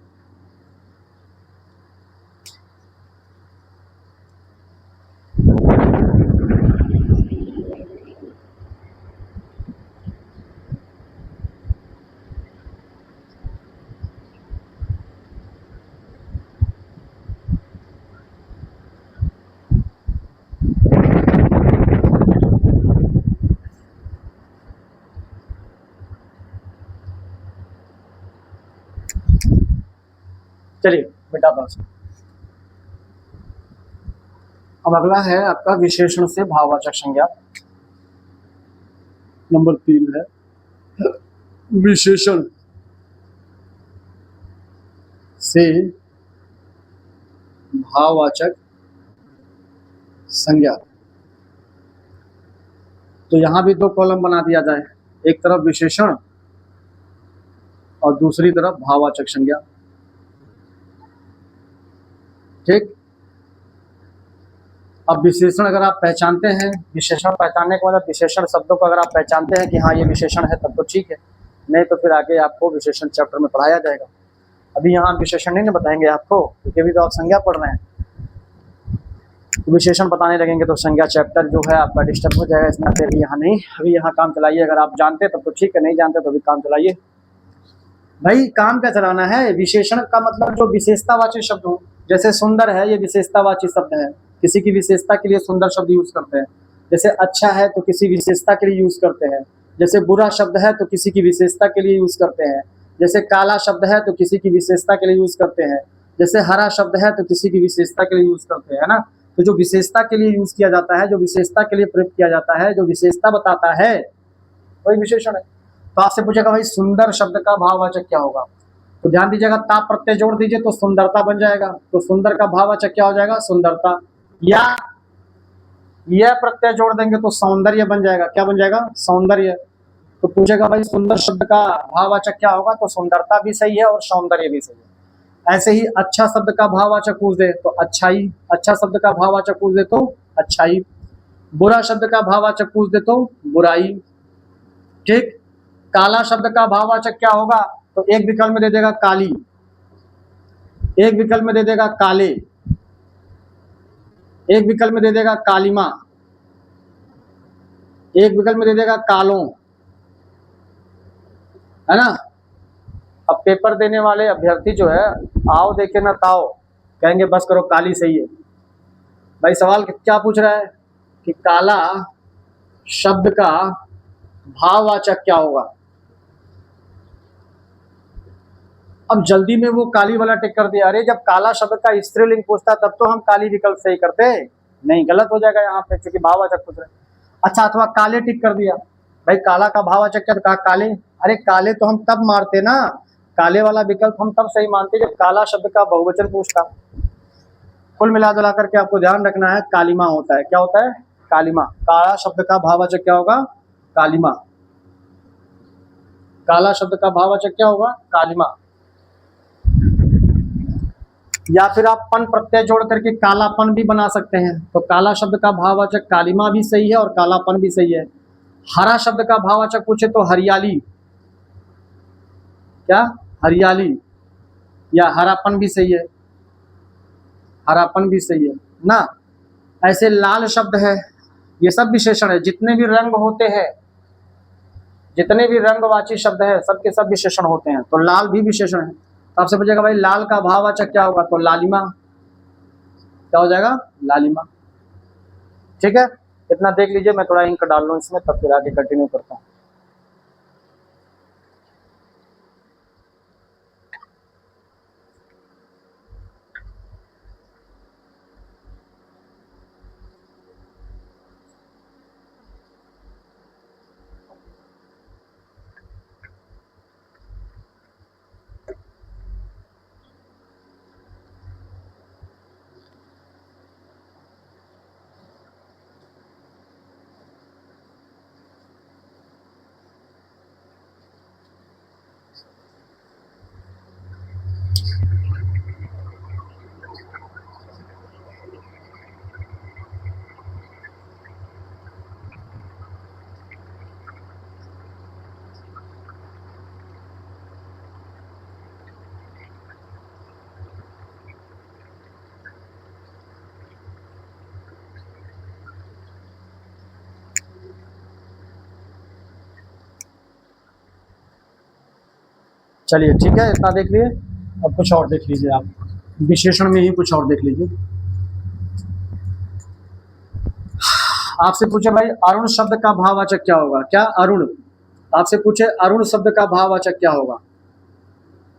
चलिए बताता हूँ। अब अगला है आपका विशेषण से भाववाचक संज्ञा। नंबर 3 है विशेषण से भाववाचक संज्ञा। तो यहां भी दो कॉलम बना दिया जाए, एक तरफ विशेषण और दूसरी तरफ भाववाचक संज्ञा। ठीक। अब विशेषण अगर आप पहचानते हैं, विशेषण पहचानने के बाद विशेषण शब्दों को अगर आप पहचानते हैं कि हाँ ये विशेषण है, तब तो ठीक है, नहीं तो फिर आगे आपको विशेषण चैप्टर में पढ़ाया जाएगा। अभी यहाँ विशेषण नहीं ना बताएंगे आपको, क्योंकि अभी तो आप संज्ञा पढ़ रहे हैं। तो विशेषण बताने लगेंगे तो संज्ञा चैप्टर जो है आपका डिस्टर्ब हो जाएगा, इसमें अभी यहाँ नहीं, अभी यहाँ काम चलाइए। अगर आप जानते तब तो ठीक है, नहीं जानते तो अभी काम चलाइए। भाई काम क्या चलाना है? विशेषण का मतलब जो विशेषतावाची शब्द हो, जैसे सुंदर है, ये विशेषतावाची शब्द है, किसी की विशेषता के लिए सुंदर शब्द यूज करते हैं। जैसे अच्छा है तो किसी विशेषता के लिए यूज करते हैं। जैसे बुरा शब्द है तो किसी की विशेषता के लिए यूज करते हैं। जैसे काला शब्द है तो किसी की विशेषता के लिए यूज करते हैं। जैसे हरा शब्द है तो किसी की विशेषता के लिए यूज करते हैं, है ना। तो जो विशेषता के लिए यूज किया जाता है, जो विशेषता के लिए प्रयुक्त किया जाता है, जो विशेषता बताता है, वही विशेषण है। तो आपसे पूछेगा भाई सुंदर शब्द का भाववाचक क्या होगा, तो ध्यान दीजिएगा, ता प्रत्यय जोड़ दीजिए तो सुंदरता बन जाएगा। तो सुंदर का भाववाचक क्या हो जाएगा? सुंदरता। या यह प्रत्यय जोड़ देंगे तो सौंदर्य बन जाएगा। क्या बन जाएगा? सौंदर्य। तो पूछेगा भाई सुंदर शब्द का भाववाचक क्या होगा, तो सुंदरता भी सही है और सौंदर्य भी सही है। ऐसे ही अच्छा शब्द का भाववाचक पूछ दे तो अच्छाई, अच्छा शब्द का भाववाचक पूछ दे तो अच्छाई, बुरा शब्द का भाववाचक पूछ दे तो बुराई। ठीक। काला शब्द का भाववाचक क्या होगा, तो एक विकल्प में दे देगा काली, एक विकल्प में दे देगा काले, एक विकल्प में दे देगा कालिमा, एक विकल्प में दे देगा कालों, है ना। अब पेपर देने वाले अभ्यर्थी जो है, आओ देखे ना ताओ, कहेंगे बस करो काली सही है। भाई सवाल क्या पूछ रहा है कि काला शब्द का भाववाचक क्या होगा। अब जल्दी में वो काली वाला टिक कर दिया। अरे जब काला शब्द का स्त्रीलिंग पूछता तब तो हम काली विकल्प सही करते, नहीं गलत हो जाएगा यहाँ पे, क्योंकि भाववाचक पूछ रहे। अच्छा, अथवा काले टिक कर दिया। भाई काला का भाववाचक क्या, कहा काले। अरे काले तो हम तब मारते ना, काले वाला विकल्प हम तब सही मानते जब काला शब्द का बहुवचन पूछता। कुल मिला जुला करके आपको ध्यान रखना है, कालिमा होता है। क्या होता है? कालिमा। काला शब्द का भाववाचक क्या होगा? कालिमा। काला शब्द का भाववाचक क्या होगा? कालिमा। या फिर आप पन प्रत्यय जोड़ करके कालापन भी बना सकते हैं। तो काला शब्द का भाववाचक कालिमा भी सही है और कालापन भी सही है। हरा शब्द का भाववाचक पूछे तो हरियाली, क्या? हरियाली। या हरापन भी सही है, हरापन भी सही है ना। ऐसे लाल शब्द है, ये सब विशेषण है। जितने भी रंग होते हैं, जितने भी रंगवाची शब्द है, सबके सब विशेषण होते हैं। तो लाल भी विशेषण है। तो आपसे पूछेगा भाई लाल का भाववाचक क्या होगा, तो लालिमा। क्या हो जाएगा? लालिमा। ठीक है, इतना देख लीजिए। मैं थोड़ा इंक डाल लूं इसमें, तब फिर आगे कंटिन्यू करता हूँ। चलिए ठीक है, इतना देख लिए। अब कुछ और देख लीजिए आप, विशेषण में ही कुछ और देख लीजिए। आपसे पूछे भाई अरुण शब्द का भाववाचक क्या होगा। क्या? अरुण। आपसे पूछे अरुण शब्द का भाववाचक क्या होगा।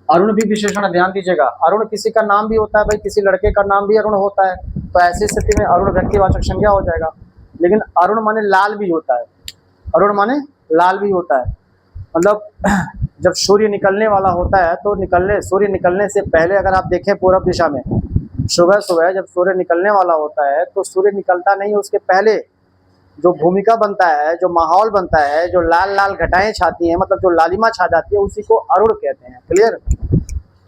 अरुण भी विशेषण है, ध्यान दीजिएगा। अरुण किसी का नाम भी होता है भाई, किसी लड़के का नाम भी अरुण होता है। तो ऐसी स्थिति में अरुण व्यक्तिवाचक संज्ञा हो जाएगा। लेकिन अरुण माने लाल भी होता है, अरुण माने लाल भी होता है। मतलब जब सूर्य निकलने वाला होता है तो सूर्य निकलने से पहले अगर आप देखें पूर्व दिशा में, सुबह सुबह जब सूर्य निकलने वाला होता है तो सूर्य निकलता नहीं, उसके पहले जो भूमिका बनता है, जो माहौल बनता है, जो लाल लाल घटाएं छाती हैं, मतलब जो लालिमा छा जाती है, उसी को अरुण कहते हैं। क्लियर?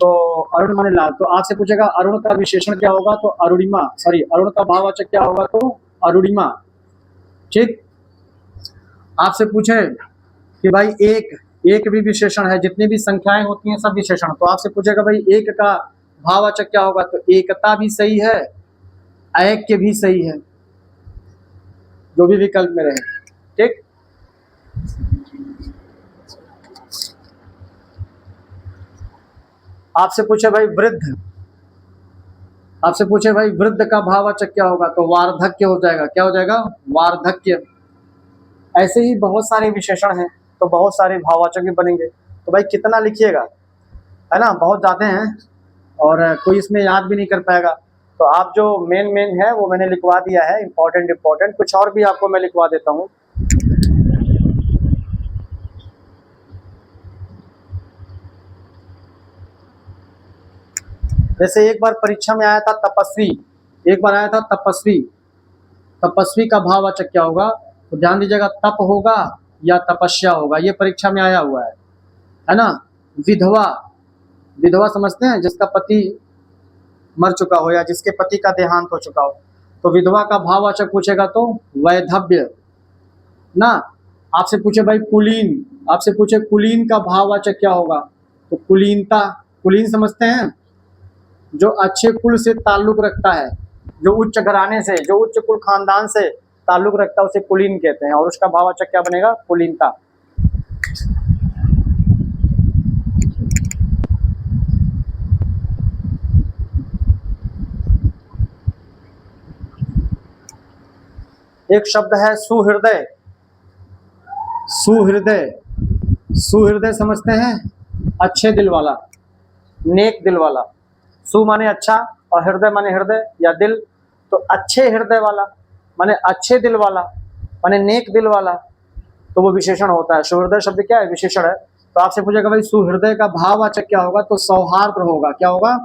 तो अरुण माने लाल। तो आपसे पूछेगा अरुण का विशेषण क्या होगा, तो अरुणिमा, सॉरी अरुण का भाववाचक क्या होगा, तो अरुणिमा। ठीक। आपसे पूछे कि भाई एक भी विशेषण है, जितनी भी संख्याएं होती हैं सब विशेषण, तो आपसे पूछेगा भाई एक का भाववाचक क्या होगा, तो एकता भी सही है, ऐक्य भी सही है, जो भी विकल्प में रहे। ठीक। आपसे पूछे भाई वृद्ध, आपसे पूछे भाई वृद्ध का भाववाचक क्या होगा, तो वार्धक्य हो जाएगा। क्या हो जाएगा? वार्धक्य। ऐसे ही बहुत सारे विशेषण हैं, तो बहुत सारे भाववाचक भी बनेंगे। तो भाई कितना लिखिएगा, है ना, बहुत ज्यादा हैं और कोई इसमें याद भी नहीं कर पाएगा। तो आप जो मेन है वो मैंने लिखवा दिया है, इंपॉर्टेंट। कुछ और भी आपको मैं लिखवा देता हूँ। जैसे एक बार परीक्षा में आया था तपस्वी, एक बार आया था तपस्वी। तपस्वी का भाववाचक क्या होगा, तो ध्यान दीजिएगा, तप होगा या तपस्या होगा, ये परीक्षा में आया हुआ है ना। विधवा, विधवा समझते हैं, जिसका पति मर चुका हो या जिसके पति का देहांत हो चुका हो, तो विधवा का भाववाचक पूछेगा तो वैधव्य ना। आपसे पूछे भाई कुलीन, आपसे पूछे कुलीन का भाववाचक क्या होगा, तो कुलीनता। कुलीन समझते हैं, जो अच्छे कुल से ताल्लुक रखता है, जो उच्च घराने से, जो उच्च कुल खानदान से ताल्लुक रखता है, उसे कुलीन कहते हैं, और उसका भाववाचक क्या बनेगा, कुलीनता। एक शब्द है सुहृदय। सुहृदय, सुहृदय समझते हैं, अच्छे दिल वाला, नेक दिल वाला। सु माने अच्छा और हृदय माने हृदय या दिल, तो अच्छे हृदय वाला माने अच्छे दिल वाला, माने नेक दिल वाला, तो वो विशेषण होता है। सुहृदय शब्द क्या है, विशेषण है। तो आपसे पूछेगा भाई सुहृदय का भाववाचक क्या होगा, तो सौहार्द होगा। क्या होगा,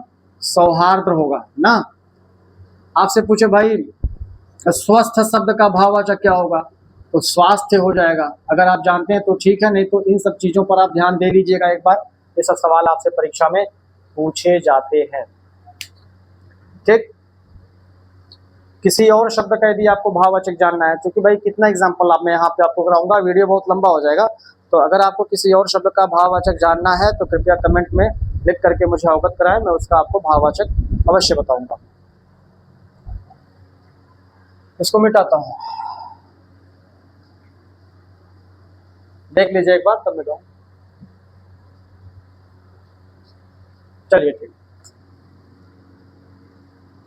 सौहार्द होगा ना। आपसे पूछे भाई स्वस्थ शब्द का भाववाचक क्या होगा, तो स्वास्थ्य हो जाएगा। अगर आप जानते हैं तो ठीक है, नहीं तो इन सब चीजों पर आप ध्यान दे लीजिएगा एक बार, ये सब सवाल आपसे परीक्षा में पूछे जाते हैं। ठीक। किसी और शब्द का यदि आपको भाववाचक जानना है, क्योंकि भाई कितना एग्जांपल आप मैं यहाँ पे आपको कराऊंगा, वीडियो बहुत लंबा हो जाएगा। तो अगर आपको किसी और शब्द का भाववाचक जानना है तो कृपया कमेंट में लिख करके मुझे अवगत कराएं, मैं उसका आपको भाववाचक अवश्य बताऊंगा। इसको मिटाता हूँ, देख लीजिए एक बार, तब मिटाऊं। चलिए ठीक।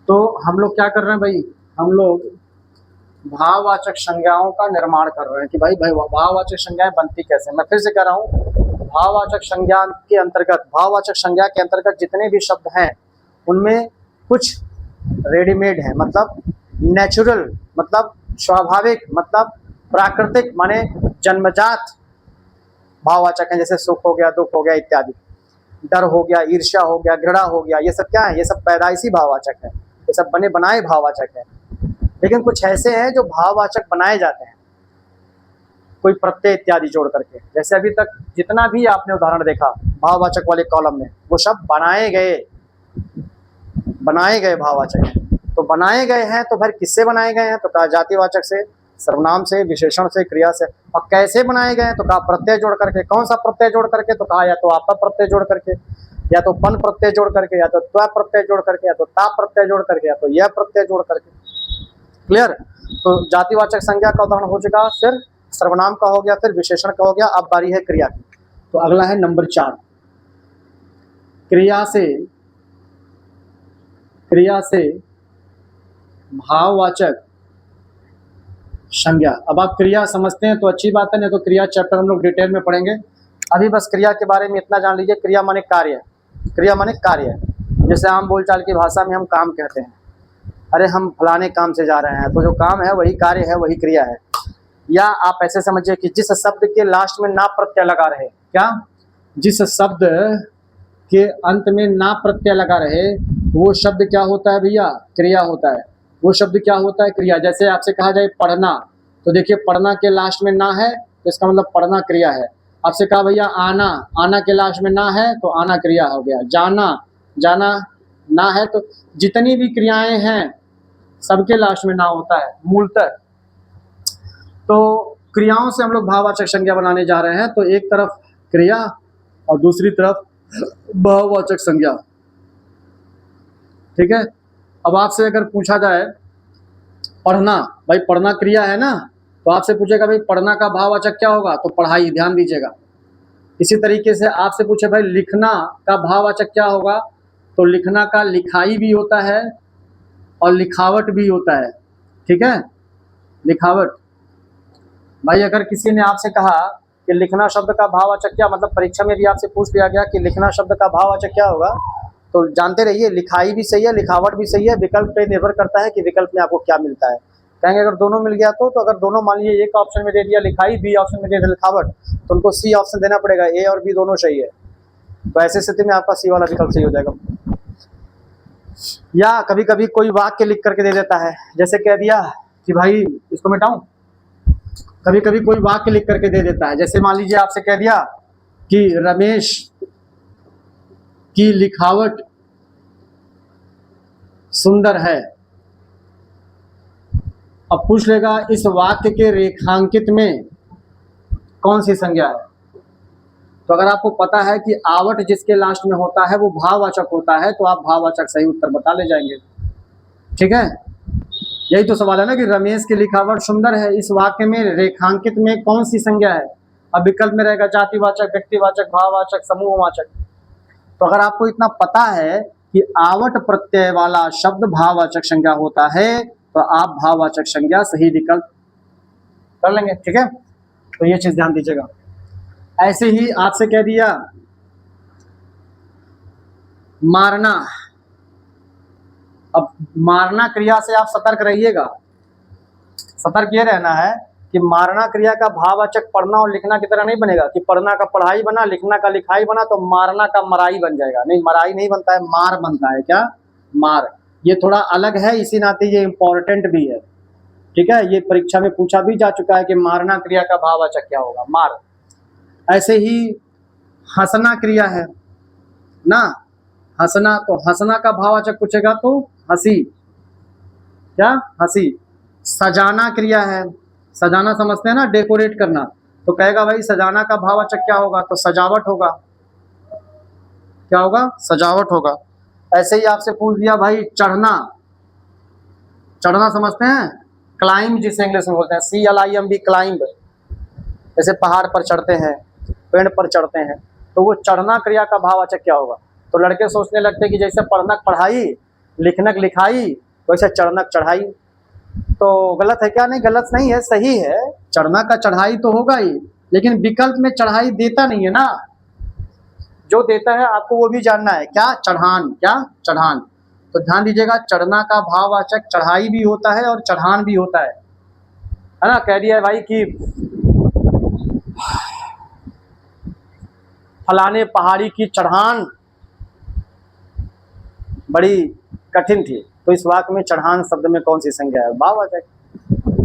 तो हम लोग क्या कर रहे हैं भाई, हम लोग भाववाचक संज्ञाओं का निर्माण कर रहे हैं कि भाई भाववाचक संज्ञाएं बनती कैसे। मैं फिर से कह रहा हूँ, भाववाचक संज्ञा के अंतर्गत, भाववाचक संज्ञा के अंतर्गत जितने भी शब्द हैं उनमें कुछ रेडीमेड है, मतलब नेचुरल, मतलब स्वाभाविक, मतलब प्राकृतिक, माने जन्मजात भाववाचक हैं। जैसे सुख हो गया, दुख हो गया इत्यादि, डर हो गया, ईर्ष्या हो गया, घृणा हो गया, ये सब क्या है, ये सब पैदाइशी भाववाचक है, ये सब बने बनाए भाववाचक है। लेकिन कुछ ऐसे हैं जो भाववाचक बनाए जाते हैं कोई प्रत्यय इत्यादि जोड़ करके। जैसे अभी तक जितना भी आपने उदाहरण देखा भाववाचक वाले कॉलम में, वो सब बनाए गए भाववाचक हैं। तो बनाए गए हैं तो फिर किससे बनाए गए हैं, तो कहा जातिवाचक से, सर्वनाम से, विशेषण से, क्रिया से। और कैसे बनाए गए हैं, तो कहा प्रत्यय जोड़ करके। कौन सा प्रत्यय जोड़ करके, तो कहा या तो आपा प्रत्यय जोड़ करके, या तो पन प्रत्यय जोड़ करके, या तो त्व प्रत्यय जोड़ करके, या तो ता प्रत्यय जोड़ करके, या तो यह प्रत्यय जोड़ करके। क्लियर। तो जातिवाचक संज्ञा का उदाहरण हो चुका, फिर सर्वनाम का हो गया, फिर विशेषण का हो गया, अब बारी है क्रिया की। तो अगला है नंबर 4, क्रिया से भाववाचक संज्ञा। अब आप क्रिया समझते हैं तो अच्छी बात है, नहीं तो क्रिया चैप्टर हम लोग डिटेल में पढ़ेंगे। अभी बस क्रिया के बारे में इतना जान लीजिए, क्रिया माने कार्य, क्रिया माने कार्य। जैसे आम बोलचाल की भाषा में हम काम कहते हैं, अरे हम फलाने काम से जा रहे हैं, तो जो काम है वही कार्य है, वही क्रिया है। या आप ऐसे समझिए कि जिस शब्द के लास्ट में ना प्रत्यय लगा रहे, क्या, जिस शब्द के अंत में ना प्रत्यय लगा रहे वो शब्द क्या होता है भैया? क्रिया होता है। वो शब्द क्या होता है? क्रिया। जैसे आपसे कहा जाए पढ़ना, तो देखिए पढ़ना के लास्ट में ना है तो इसका मतलब पढ़ना क्रिया है। आपसे कहा भैया आना, आना के लास्ट में ना है तो आना क्रिया हो गया। जाना, जाना ना है तो जितनी भी क्रियाएं हैं सबके लास्ट में ना होता है मूलतः। तो क्रियाओं से हम लोग भाववाचक संज्ञा बनाने जा रहे हैं। तो एक तरफ क्रिया और दूसरी तरफ भाववाचक संज्ञा। ठीक है। अब आपसे अगर पूछा जाए पढ़ना, भाई पढ़ना क्रिया है ना, तो आपसे पूछेगा भाई पढ़ना का भाववाचक क्या होगा? तो पढ़ाई, ध्यान दीजिएगा। इसी तरीके से आपसे पूछे भाई लिखना का भाववाचक क्या होगा? तो लिखना का लिखाई भी होता है और लिखावट भी होता है। ठीक है, लिखावट। भाई अगर किसी ने आपसे कहा कि लिखना शब्द का भाववाचक क्या, मतलब परीक्षा में भी आपसे पूछ लिया गया कि लिखना शब्द का भाववाचक क्या होगा, तो जानते रहिए लिखाई भी सही है, लिखावट भी सही है। विकल्प पे निर्भर करता है कि विकल्प में आपको क्या मिलता है। कहेंगे अगर दोनों मिल गया तो अगर दोनों मान लीजिए एक ऑप्शन में दे दिया लिखाई, बी ऑप्शन में दे दिया लिखावट, तो उनको सी ऑप्शन देना पड़ेगा। ए और बी दोनों सही है, तो ऐसी स्थिति में आपका सी वाला विकल्प सही हो जाएगा। या कभी कभी कोई वाक्य लिख करके दे देता है, जैसे कह दिया कि भाई इसको मिटाऊं, कभी कभी कोई वाक्य लिख करके दे देता है। जैसे मान लीजिए आपसे कह दिया कि रमेश की लिखावट सुंदर है। अब पूछ लेगा इस वाक्य के रेखांकित में कौन सी संज्ञा है? तो अगर आपको पता है कि आवट जिसके लास्ट में होता है वो भाववाचक होता है, तो आप भाववाचक सही उत्तर बता ले जाएंगे। ठीक है, यही तो सवाल है ना कि रमेश की लिखावट सुंदर है, इस वाक्य में रेखांकित में कौन सी संज्ञा है? अब विकल्प में रहेगा जातिवाचक, व्यक्तिवाचक, भाववाचक, समूहवाचक। तो अगर आपको इतना पता है कि आवट प्रत्यय वाला शब्द भाववाचक संज्ञा होता है, तो आप भाववाचक संज्ञा सही विकल्प कर लेंगे। ठीक है, तो ये चीज ध्यान दीजिएगा। ऐसे ही आपसे कह दिया मारना। अब मारना क्रिया से आप सतर्क रहिएगा। सतर्क ये रहना है कि मारना क्रिया का भाववाचक पढ़ना और लिखना की तरह नहीं बनेगा कि पढ़ना का पढ़ाई बना, लिखना का लिखाई बना, तो मारना का मराई बन जाएगा। नहीं, मराई नहीं बनता है, मार बनता है। क्या? मार। ये थोड़ा अलग है, इसी नाते ये इंपॉर्टेंट भी है। ठीक है, ये परीक्षा में पूछा भी जा चुका है कि मारना क्रिया का भाववाचक क्या होगा? मार। ऐसे ही हंसना क्रिया है ना, हंसना, तो हंसना का भाववाचक पूछेगा तो हंसी। क्या? हंसी। सजाना क्रिया है, सजाना समझते हैं ना, डेकोरेट करना, तो कहेगा भाई सजाना का भाववाचक क्या होगा? तो सजावट होगा। क्या होगा? सजावट होगा। ऐसे ही आपसे पूछ दिया भाई चढ़ना। चढ़ना समझते हैं? क्लाइंब जिसे इंग्लिश में बोलते हैं, CLIMB, क्लाइंब। जैसे पहाड़ पर चढ़ते हैं, पेड़ पर चढ़ते हैं, तो वो चढ़ना क्रिया का भाववाचक क्या होगा? तो लड़के सोचने लगते हैं कि जैसे पढ़नक पढ़ाई, लिखनक लिखाई, वैसे चढ़नक चढ़ाई। तो गलत है क्या? नहीं, गलत नहीं है, सही है। चढ़ना का चढ़ाई तो होगा ही, लेकिन विकल्प में चढ़ाई देता नहीं है ना। जो देता है आपको वो भी जानना है। क्या? चढ़ान। क्या? चढ़ान। तो ध्यान दीजिएगा, चढ़ना का भाववाचक चढ़ाई भी होता है और चढ़ान भी होता है ना। कह दिया है भाई कि फलाने पहाड़ी की चढ़ान बड़ी कठिन थी, तो इस वाक्य में चढ़ान शब्द में कौन सी संज्ञा है? भाववाचक।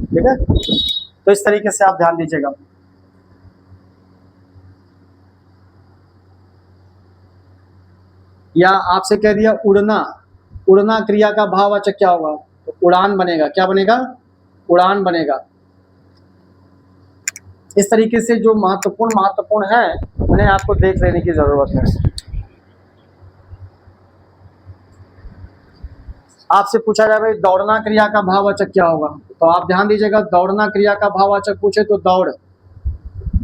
ठीक है, तो इस तरीके से आप ध्यान दीजिएगा। या आपसे कह दिया उड़ना। उड़ना क्रिया का भाववाचक क्या होगा? तो उड़ान बनेगा। क्या बनेगा? उड़ान बनेगा। इस तरीके से जो महत्वपूर्ण है उन्हें आपको देख लेने की जरूरत है। आपसे पूछा जाए भाई दौड़ना क्रिया का भाववाचक क्या होगा? तो आप ध्यान दीजिएगा, दौड़ना क्रिया का भाववाचक पूछे तो दौड़।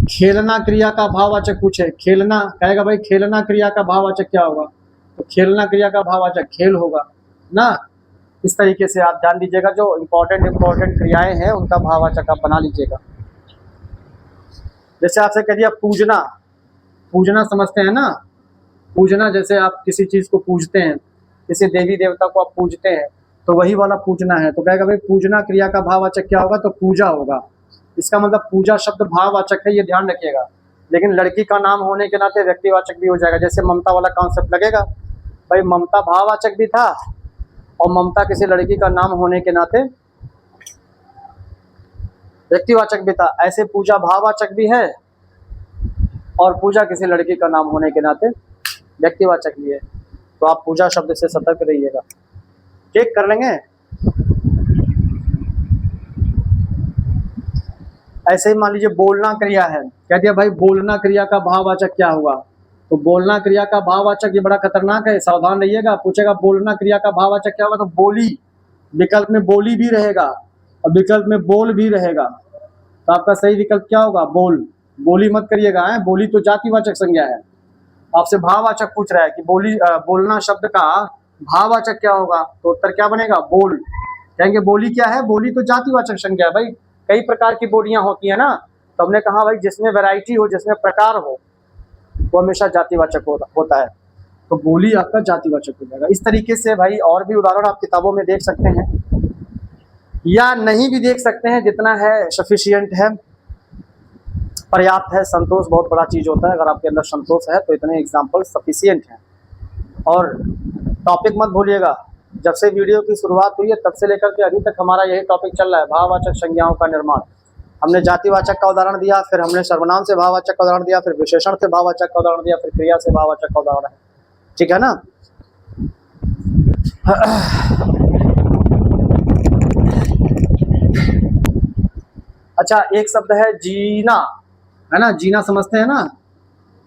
खेलना क्रिया का भाववाचक पूछे, खेलना, कहेगा भाई खेलना क्रिया का भाववाचक क्या होगा? तो खेलना क्रिया का भाववाचक खेल होगा ना। इस तरीके से आप ध्यान दीजिएगा, जो इंपॉर्टेंट क्रियाएं हैं उनका भाववाचक आप बना लीजिएगा। जैसे आपसे कह दिया पूजना। पूजना समझते हैं ना? पूजना, जैसे आप किसी चीज को पूजते हैं, किसी देवी देवता को आप पूजते हैं, तो वही वाला पूजना है। तो कहेगा भाई पूजना क्रिया का भाववाचक क्या होगा? तो पूजा होगा। इसका मतलब पूजा शब्द भाववाचक है, ये ध्यान रखिएगा। लेकिन लड़की का नाम होने के नाते व्यक्तिवाचक भी हो जाएगा। जैसे ममता वाला कॉन्सेप्ट लगेगा भाई ममता भाववाचक भी था और ममता किसी लड़की का नाम होने के नाते व्यक्तिवाचक भी था। ऐसे पूजा भाववाचक भी है और पूजा किसी लड़की का नाम होने के नाते व्यक्तिवाचक भी है। तो आप पूजा शब्द से सतर्क रहिएगा। चेक कर लेंगे। ऐसे ही मान लीजिए बोलना क्रिया है, कह दिया भाई बोलना क्रिया का भाववाचक क्या हुआ, तो बोलना क्रिया का भाववाचक ये बड़ा खतरनाक है, सावधान रहिएगा। पूछेगा बोलना क्रिया का भाववाचक क्या होगा, तो बोली, विकल्प में बोली भी रहेगा और विकल्प में बोल भी रहेगा। तो आपका सही विकल्प क्या होगा, बोल। बोली मत करिएगा है, बोली तो जातिवाचक संज्ञा है। आपसे भाववाचक पूछ रहा है कि बोलना शब्द का भाववाचक क्या होगा, तो उत्तर क्या बनेगा, बोल। कहेंगे बोली क्या है, बोली तो जातिवाचक संज्ञा है भाई, कई प्रकार की बोलियां होती है ना। तो हमने कहा भाई जिसमें वैरायटी हो, जिसमें प्रकार हो, वो हमेशा जातिवाचक होता है। तो बोली आपका जातिवाचक हो जाएगा। इस तरीके से भाई और भी उदाहरण आप किताबों में देख सकते हैं या नहीं भी देख सकते हैं, जितना है सफिशियंट है, पर्याप्त है। संतोष बहुत बड़ा चीज होता है, अगर आपके अंदर संतोष है तो इतने एग्जाम्पल सफिशियंट हैं। और टॉपिक मत भूलिएगा, जब से वीडियो की शुरुआत हुई है तब से लेकर के अभी तक हमारा यही टॉपिक चल रहा है, भाववाचक संज्ञाओं का निर्माण। हमने जातिवाचक का उदाहरण दिया, फिर हमने सर्वनाम से भाववाचक का उदाहरण दिया, फिर विशेषण से भाववाचक का उदाहरण दिया, फिर क्रिया से भाववाचक का उदाहरण है। ठीक है ना। अच्छा, एक शब्द है जीना, है ना। जीना समझते हैं ना,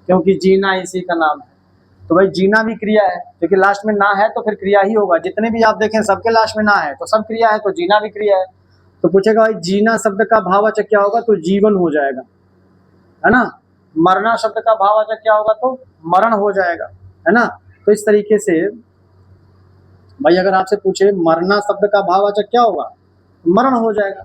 क्योंकि जीना इसी का नाम है। तो भाई जीना भी क्रिया है, क्योंकि लास्ट में ना है तो फिर क्रिया ही होगा। जितने भी आप देखें सबके लास्ट में ना है तो सब क्रिया है, तो जीना भी क्रिया है। तो पूछेगा भाई जीना शब्द का भाववाचक क्या होगा, तो जीवन हो जाएगा, है ना। मरना शब्द का भाववाचक क्या होगा, तो मरण हो जाएगा, है ना। तो इस तरीके से भाई अगर आपसे पूछे मरना शब्द का भाववाचक क्या होगा, मरण हो जाएगा।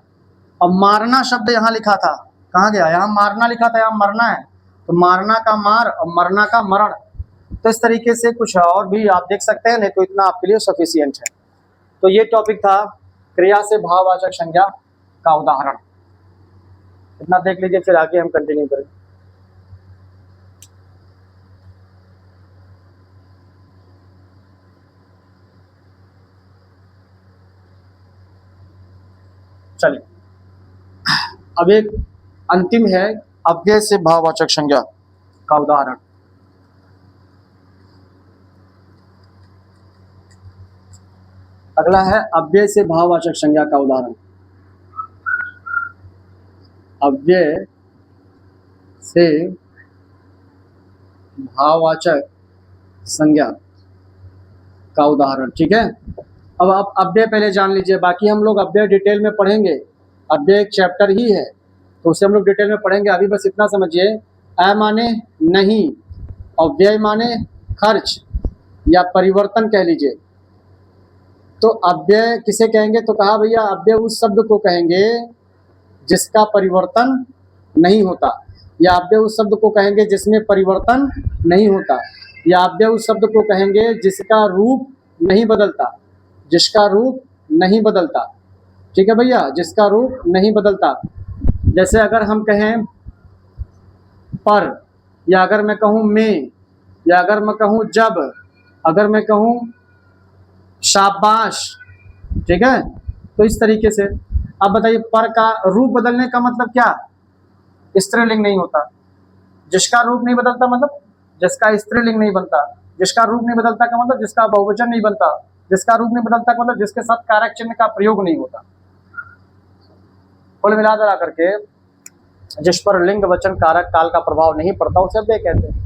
अब मारना शब्द यहाँ लिखा था, कहाँ गया, यहाँ मारना लिखा था, यहाँ मरना है, तो मारना का मार और मरना का मरण। तो इस तरीके से कुछ और भी आप देख सकते हैं, नहीं तो इतना आपके लिए सफिशियंट है। तो ये टॉपिक था क्रिया से भाववाचक संज्ञा का उदाहरण। इतना देख लीजिए, फिर आगे हम कंटिन्यू करें। चलिए, अब एक अंतिम है अव्यय से भाववाचक संज्ञा का उदाहरण। अगला है अव्यय से भाववाचक संज्ञा का उदाहरण। अव्यय से भाववाचक संज्ञा का उदाहरण। ठीक है, अब आप अव्यय पहले जान लीजिए, बाकी हम लोग अव्यय डिटेल में पढ़ेंगे। अव्यय एक चैप्टर ही है तो उसे हम लोग डिटेल में पढ़ेंगे। अभी बस इतना समझिए, अ माने नहीं और व्यय माने खर्च या परिवर्तन कह लीजिए। तो अव्यय किसे कहेंगे, तो कहा भैया अव्यय उस शब्द को कहेंगे जिसका परिवर्तन नहीं होता, या अव्यय उस शब्द को कहेंगे जिसमें परिवर्तन नहीं होता, या अव्यय उस शब्द को कहेंगे जिसका रूप नहीं बदलता, जिसका रूप नहीं बदलता। ठीक है भैया, जिसका रूप नहीं बदलता। जैसे अगर हम कहें पर, या अगर मैं कहूँ में, या अगर मैं कहूँ जब, अगर मैं कहूँ शाबाश, ठीक है। तो इस तरीके से अब बताइए, पर का रूप बदलने का मतलब क्या, स्त्रीलिंग नहीं होता। जिसका रूप नहीं बदलता मतलब जिसका स्त्रीलिंग नहीं बनता, जिसका रूप नहीं बदलता का मतलब जिसका बहुवचन नहीं बनता, जिसका रूप नहीं बदलता का मतलब जिसके साथ कारक चिन्ह का प्रयोग नहीं होता। कुल मिला करके जिस पर लिंग वचन कारक काल का प्रभाव नहीं पड़ता उसे अव्यय कहते हैं,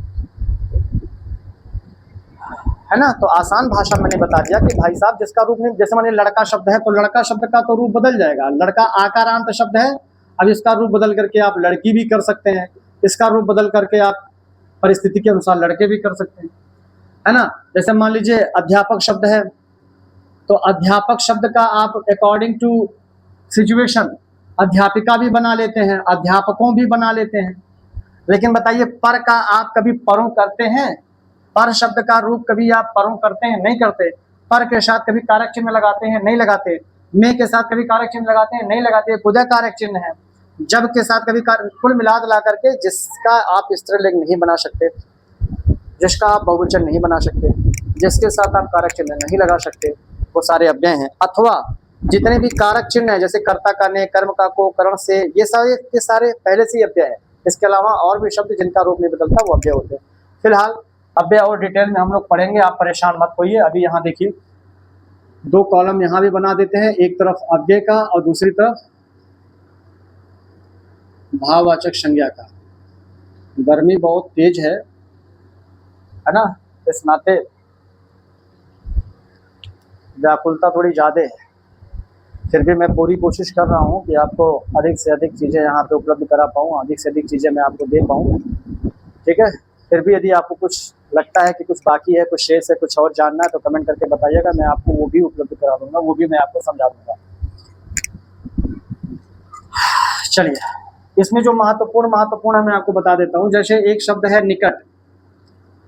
है ना। तो आसान भाषा मैंने बता दिया कि भाई साहब जिसका रूप नहीं, जैसे मानिए लड़का शब्द है तो लड़का शब्द का तो रूप बदल जाएगा। लड़का आकारांत शब्द है, अब इसका रूप बदल करके आप लड़की भी कर सकते हैं, इसका रूप बदल करके आप परिस्थिति के अनुसार लड़के भी कर सकते हैं, है ना। जैसे मान लीजिए अध्यापक शब्द है, तो अध्यापक शब्द का आप अकॉर्डिंग टू सिचुएशन अध्यापिका भी बना लेते हैं, अध्यापकों भी बना लेते हैं। लेकिन बताइए पर का आप कभी परों करते हैं, पर शब्द का रूप कभी आप परों करते हैं, नहीं करते। पर के साथ कभी कारक चिन्ह लगाते हैं, नहीं लगाते। में के साथ कभी कारक चिन्ह लगाते हैं, नहीं लगाते। पुनः कारक चिन्ह है। जब के साथ कभी कुल मिला दिला करके जिसका आप स्त्रीलिंग नहीं बना सकते, जिसका आप बहुवचन नहीं बना सकते, जिसके साथ आप कारक चिन्ह नहीं लगा सकते वो सारे अव्यय हैं। अथवा जितने भी कारक चिन्ह हैं जैसे कर्ता का ने, कर्म का को, करण से, ये सारे पहले से ही अव्यय है। इसके अलावा और भी शब्द जिनका रूप नहीं बदलता वो अव्यय होते हैं। फिलहाल अव्यय और डिटेल में हम लोग पढ़ेंगे, आप परेशान मत होइए। अभी यहाँ देखिए 2 कॉलम यहाँ भी बना देते हैं, एक तरफ अव्यय का और दूसरी तरफ भाववाचक संज्ञा का। गर्मी बहुत तेज है ना, इस नाते व्याकुलता थोड़ी ज़्यादा है। फिर भी मैं पूरी कोशिश कर रहा हूँ कि आपको अधिक से अधिक चीज़ें यहाँ पे उपलब्ध करा पाऊँ, अधिक से अधिक चीज़ें मैं आपको दे पाऊँ, ठीक है। फिर भी यदि आपको कुछ लगता है कि कुछ बाकी है, कुछ शेष है, कुछ और जानना है तो कमेंट करके बताइएगा, मैं आपको वो भी उपलब्ध करा दूंगा, वो भी मैं आपको समझा दूंगा। चलिए, इसमें जो महत्वपूर्ण मैं आपको बता देता हूँ। जैसे एक शब्द है निकट,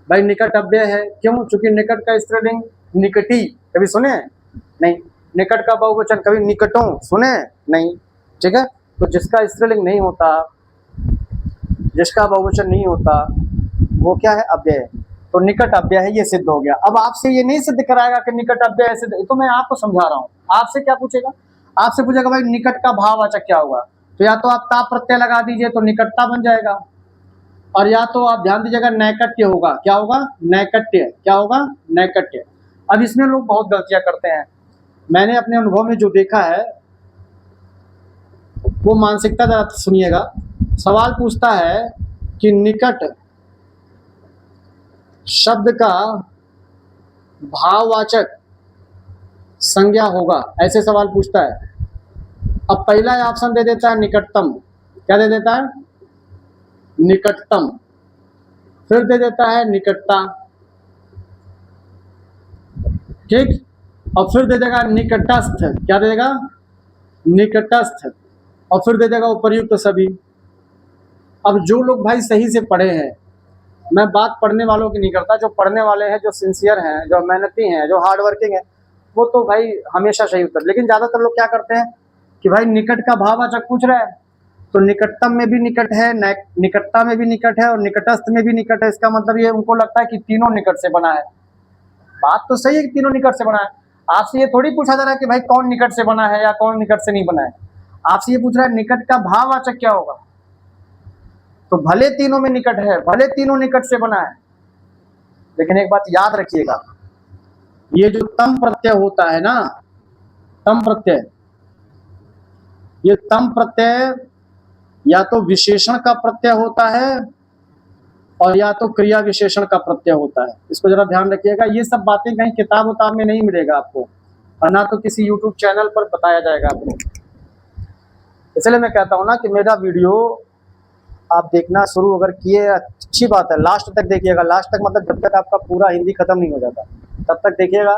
भाई निकट अव्यय है, क्यों? चूंकि निकट का स्त्रीलिंग निकटी, कभी सुने? नहीं। निकट का बहुवचन कभी निकटों सुने? नहीं, ठीक है। तो जिसका स्त्रीलिंग नहीं होता, जिसका बहुवचन नहीं होता, वो क्या है? अव्यय। तो निकट अव्यय है, ये सिद्ध हो गया। अब आपसे ये नहीं सिद्ध कराएगा कि निकट अव्यय है सिद्ध, तो मैं आपको समझा रहा हूँ। आपसे क्या पूछेगा? आपसे पूछेगा भाई निकट का भाववाचक क्या होगा, तो या तो आप ता प्रत्यय लगा दीजिए तो निकटता बन जाएगा, और या तो आप ध्यान दीजिएगा नैकट्य होगा। क्या होगा? नैकट्य। क्या होगा? नैकट्य। अब इसमें लोग बहुत गलतियां करते हैं, मैंने अपने अनुभव में जो देखा है वो मानसिकता जरा सुनिएगा। सवाल पूछता है कि निकट शब्द का भाववाचक संज्ञा होगा, ऐसे सवाल पूछता है। अब पहला ऑप्शन दे देता है निकटतम। क्या दे देता है? निकटतम। फिर दे देता है निकटता, ठीक। और फिर दे देगा निकटस्थ। क्या दे देगा? निकटस्थ। और फिर दे देगा उपर्युक्त सभी। अब जो लोग भाई सही से पढ़े हैं, मैं बात पढ़ने वालों की नहीं करता, जो पढ़ने वाले हैं, जो सिंसियर हैं, जो मेहनती हैं, जो हार्ड वर्किंग है, वो तो भाई हमेशा सही उत्तर। लेकिन ज़्यादातर लोग क्या करते हैं कि भाई निकट का भाववाचक पूछ रहा है तो निकटतम में भी निकट है, निकटता में भी निकट है और निकटस्थ में भी निकट है। इसका मतलब ये उनको लगता है कि तीनों निकट से बना है। बात तो सही है कि तीनों निकट से बना है। आपसे ये थोड़ी पूछा जा रहा है कि भाई कौन निकट से बना है या कौन निकट से नहीं बना है। आपसे ये पूछ रहा है निकट का भाववाचक क्या होगा। तो भले तीनों में निकट है, भले तीनों निकट से बना है, लेकिन एक बात याद रखिएगा, ये जो तम प्रत्यय होता है ना, तम प्रत्यय, ये तम प्रत्यय या तो विशेषण का प्रत्यय होता है और या तो क्रिया विशेषण का प्रत्यय होता है। इसको जरा ध्यान रखिएगा। ये सब बातें कहीं किताब उताब में नहीं मिलेगा आपको, और ना तो किसी यूट्यूब चैनल पर बताया जाएगा आपको। इसलिए मैं कहता हूँ ना कि मेरा वीडियो आप देखना शुरू अगर किए, अच्छी बात है, लास्ट तक देखिएगा। लास्ट तक मतलब जब तक आपका पूरा हिंदी खत्म नहीं हो जाता तब तक देखिएगा।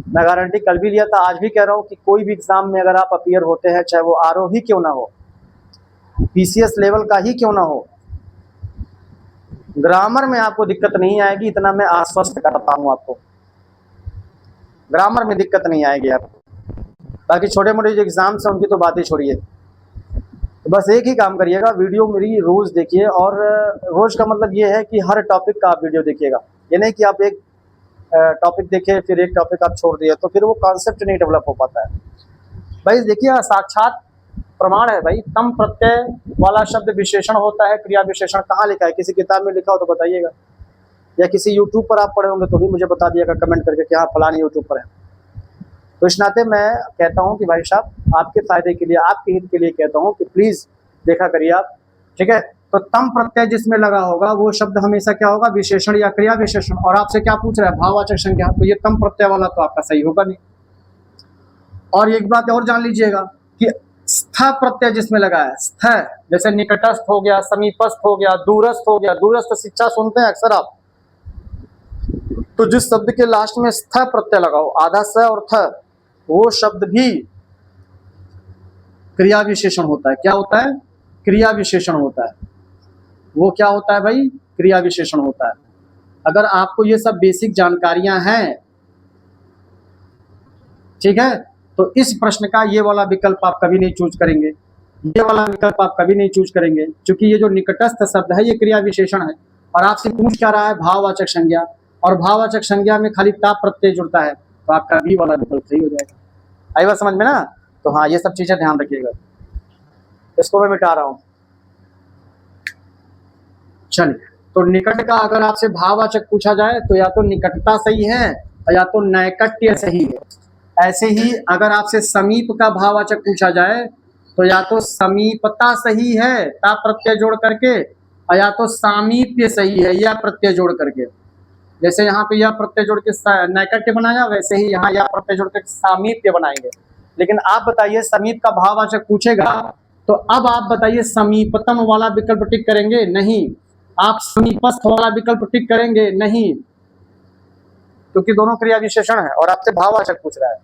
मैं गारंटी कल भी लिया था, आज भी कह रहा हूँ कि कोई भी एग्जाम में अगर आप अपीयर होते हैं, चाहे वो आरओ ही क्यों ना हो, पीसीएस लेवल का ही क्यों ना हो, ग्रामर में आपको दिक्कत नहीं आएगी, इतना मैं आश्वस्त करता हूँ आपको। ग्रामर में दिक्कत नहीं आएगी आपको। बाकी छोटे मोटे जो एग्जाम्स हैं उनकी तो बात ही छोड़िए। तो बस एक ही काम करिएगा, वीडियो मेरी रोज देखिए, और रोज का मतलब ये है कि हर टॉपिक का आप वीडियो देखिएगा। ये नहीं कि आप एक टॉपिक देखे फिर एक टॉपिक आप छोड़ दिए, तो फिर वो कॉन्सेप्ट नहीं डेवलप हो पाता है। भाई देखिए, साक्षात प्रमाण है भाई, तम प्रत्यय वाला शब्द विशेषण होता है, क्रिया विशेषण कहाँ लिखा है? किसी किताब में लिखा हो तो बताइएगा, या किसी यूट्यूब पर आप पढ़े होंगे तो भी मुझे बता दिएगा कमेंट करके कि हाँ फलानी यूट्यूब पर है। तो इस नाते मैं कहता हूँ कि भाई साहब आपके फायदे के लिए, आपके हित के लिए कहता हूँ कि प्लीज देखा करिए आप, ठीक है। तो तम प्रत्यय जिसमें लगा होगा वो शब्द हमेशा क्या होगा? विशेषण या क्रिया विशेषण। और आपसे क्या पूछ रहा है? भाववाचक संज्ञा। तो ये तम प्रत्यय वाला तो आपका सही होगा नहीं। और एक बात और जान लीजिएगा कि स्थ प्रत्यय जिसमें लगा है, स्थ, जैसे निकटस्थ हो गया, समीपस्थ हो गया, दूरस्थ हो गया। दूरस्थ शिक्षा सुनते हैं अक्सर आप, तो जिस शब्द के लास्ट में स्थ प्रत्यय लगाओ, आधा स और थ, वो शब्द भी क्रिया विशेषण होता है। क्या होता है? क्रिया विशेषण होता है। वो क्या होता है भाई? क्रिया विशेषण होता है। अगर आपको ये सब बेसिक जानकारियां हैं, ठीक है, तो इस प्रश्न का ये वाला विकल्प आप कभी नहीं चूज करेंगे, ये वाला विकल्प आप कभी नहीं चूज करेंगे, क्योंकि ये जो निकटस्थ शब्द है ये क्रिया विशेषण है। और आपसे पूछ क्या रहा है? भाववाचक संज्ञा। और भाववाचक संज्ञा में खाली ता प्रत्यय जुड़ता है, तो आपका बी वाला विकल्प सही हो जाएगा। आई बात समझ में ना? तो हाँ, ये सब चीजें ध्यान रखिएगा। इसको मैं मिटा रहा हूं। चलिए, तो निकट का अगर आपसे भाववाचक पूछा जाए तो या तो निकटता सही है या तो नैकट्य सही है। ऐसे ही अगर आपसे समीप का भाववाचक पूछा जाए तो या तो समीपता सही है ता प्रत्यय जोड़ करके, और या तो सामीप्य सही है या प्रत्यय जोड़ करके। जैसे यहाँ पे या प्रत्यय जोड़ के नैकट्य बनाया, वैसे ही यहाँ या प्रत्यय जोड़ के सामीप्य बनाएंगे। लेकिन आप बताइए, समीप का भाववाचक पूछेगा तो अब आप बताइए समीपतम वाला विकल्प टिक करेंगे? नहीं। आप समीपस्थ वाला विकल्प टिक करेंगे? नहीं, क्योंकि दोनों क्रिया विशेषण है और आपसे भाववाचक पूछ रहा है।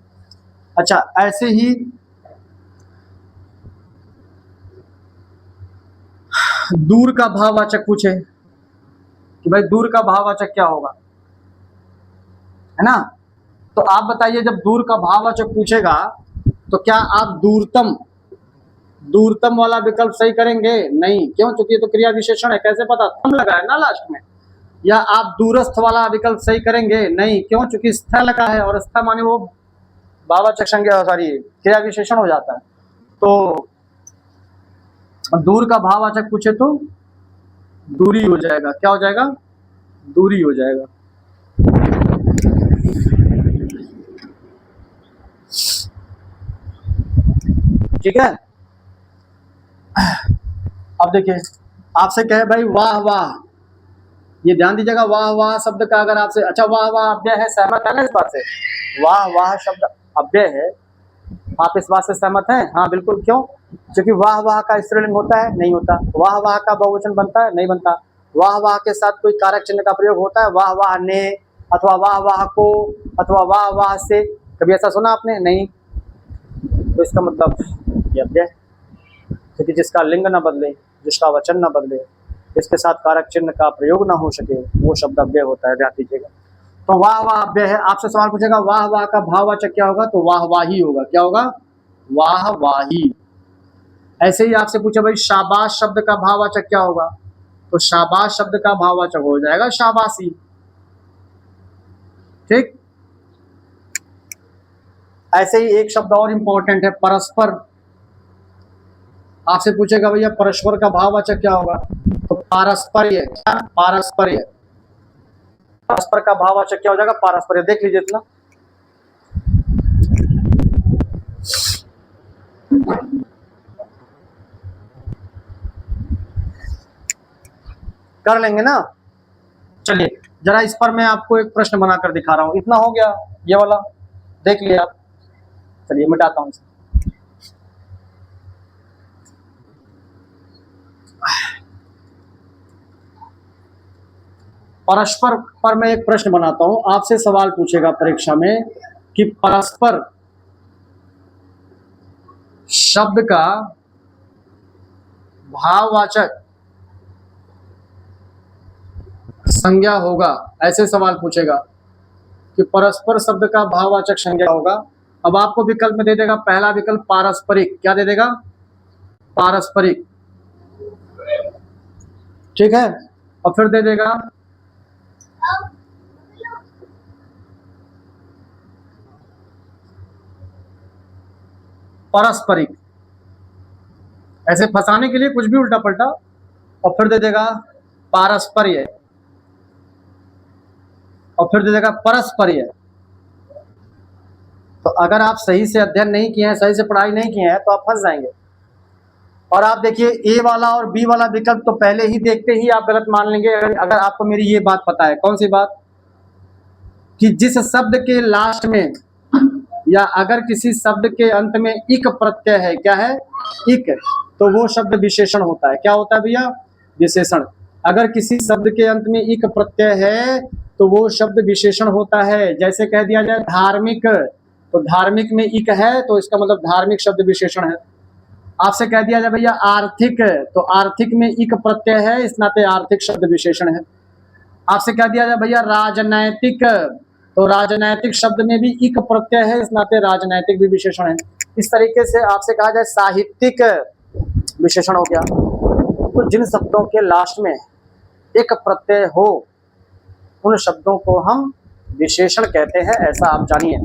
अच्छा, ऐसे ही दूर का भाववाचक पूछे कि भाई दूर का भाववाचक क्या होगा, है ना? तो आप बताइए, जब दूर का भाववाचक पूछेगा तो क्या आप दूरतम वाला विकल्प सही करेंगे? नहीं। क्यों? क्योंकि ये तो क्रिया विशेषण है। कैसे पता? थम लगा है ना लास्ट में। या आप दूरस्थ वाला विकल्प सही करेंगे? नहीं। क्यों? क्योंकि स्थ लगा है और स्थ माने वो भाववाचक संज्ञा, सॉरी, क्रिया विशेषण हो जाता है। तो दूर का भाववाचक पूछे तो दूरी हो जाएगा। क्या हो जाएगा? दूरी हो जाएगा। ठीक है। अब देखिए, आपसे कहे भाई वाह वाह, ये ध्यान दीजिएगा, वाह वाह शब्द का अगर आपसे, अच्छा वाह वाह अव्यय है, सहमत है ना इस बात से? वाह वाह शब्द अव्यय है, आप इस बात से सहमत हैं? हाँ बिल्कुल। क्यों? क्योंकि वाह वाह का स्त्रीलिंग होता है? नहीं होता। वाह वाह का बहुवचन बनता है? नहीं बनता। वाह वाह के साथ कोई कारक चिन्ह का प्रयोग होता है? वाह वाह ने, अथवा वाह वाह को, अथवा वाह वाह से, कभी ऐसा सुना आपने? नहीं। तो इसका मतलब ये अव्यय, क्योंकि जिसका लिंग न बदले, जिसका वचन न बदले, इसके साथ कारक चिन्ह का प्रयोग ना हो सके, वो शब्द अव्यय होता है। ध्यान दीजिएगा। तो वाह वाह अव्यय है। आपसे सवाल पूछेगा वाह वाह का भाववाचक क्या होगा, तो वाह वाही होगा। क्या होगा? वाह वाही। ऐसे ही आपसे पूछे भाई शाबाश शब्द का भाववाचक क्या होगा, तो शाबाश शब्द का भाववाचक हो जाएगा शाबाशी। ठीक। ऐसे ही एक शब्द और इंपॉर्टेंट है, परस्पर। आपसे पूछेगा भैया परस्पर का भाववाचक क्या होगा, तो पारस्पर्य। क्या? पारस्पर्य। परस्पर का भाववाचक क्या हो जाएगा? पारस्पर्य। देख लीजिए इतना। कर लेंगे ना? चलिए जरा इस पर मैं आपको एक प्रश्न बनाकर दिखा रहा हूं। इतना हो गया, ये वाला देख लिया आप। चलिए मिटाता हूं इसे। परस्पर पर मैं एक प्रश्न बनाता हूं। आपसे सवाल पूछेगा परीक्षा में कि परस्पर शब्द का भाववाचक संज्ञा होगा। ऐसे सवाल पूछेगा कि परस्पर शब्द का भाववाचक संज्ञा होगा। अब आपको विकल्प में दे देगा, पहला विकल्प पारस्परिक। क्या दे देगा? पारस्परिक। ठीक है। और फिर दे देगा पारस्परिक। ऐसे फंसाने के लिए कुछ भी उल्टा पलटा। और फिर दे देगा पारस्पर्य, और फिर दे देगा परस्पर्य। तो अगर आप सही से अध्ययन नहीं किए हैं, सही से पढ़ाई नहीं किए हैं, तो आप फंस जाएंगे। और आप देखिए ए वाला और बी वाला विकल्प तो पहले ही देखते ही आप गलत मान लेंगे। अगर आपको मेरी ये बात पता है। कौन सी बात? कि जिस शब्द के लास्ट में या अगर किसी शब्द के अंत में इक प्रत्यय है, क्या है? इक, तो वो शब्द विशेषण होता है। क्या होता है भैया? विशेषण। अगर किसी शब्द के अंत में इक प्रत्यय है तो वो शब्द विशेषण होता है। जैसे कह दिया जाए धार्मिक, तो धार्मिक में इक है तो इसका मतलब धार्मिक शब्द विशेषण है। आपसे कह दिया जाए भैया आर्थिक, तो आर्थिक में इक प्रत्यय है, इस नाते आर्थिक शब्द विशेषण है। आपसे कह दिया जाए भैया राजनैतिक, तो राजनैतिक शब्द में भी इक प्रत्यय है, इस नाते राजनैतिक भी विशेषण है। इस तरीके से आपसे कहा जाए साहित्यिक, विशेषण हो गया। तो जिन शब्दों के लास्ट में एक प्रत्यय हो उन शब्दों को हम विशेषण कहते हैं, ऐसा आप जानिए।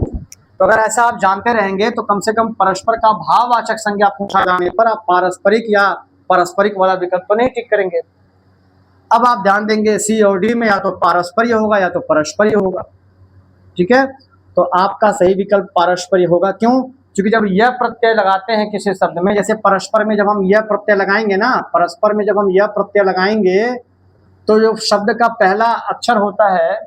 तो अगर ऐसा आप जानते रहेंगे तो कम से कम परस्पर का भाववाचक संज्ञा पूछा जाने पर आप पारस्परिक या पारस्परिक वाला विकल्प तो नहीं टिक करेंगे। अब आप ध्यान देंगे सी और डी में या तो पारस्पर्य होगा या तो परस्पर्य होगा। ठीक है, तो आपका सही विकल्प पारस्पर्य होगा। क्यों? क्योंकि जब यह प्रत्यय लगाते हैं किसी शब्द में, जैसे परस्पर में जब हम यह प्रत्यय लगाएंगे ना, परस्पर में जब हम यह प्रत्यय लगाएंगे तो जो शब्द का पहला अक्षर होता है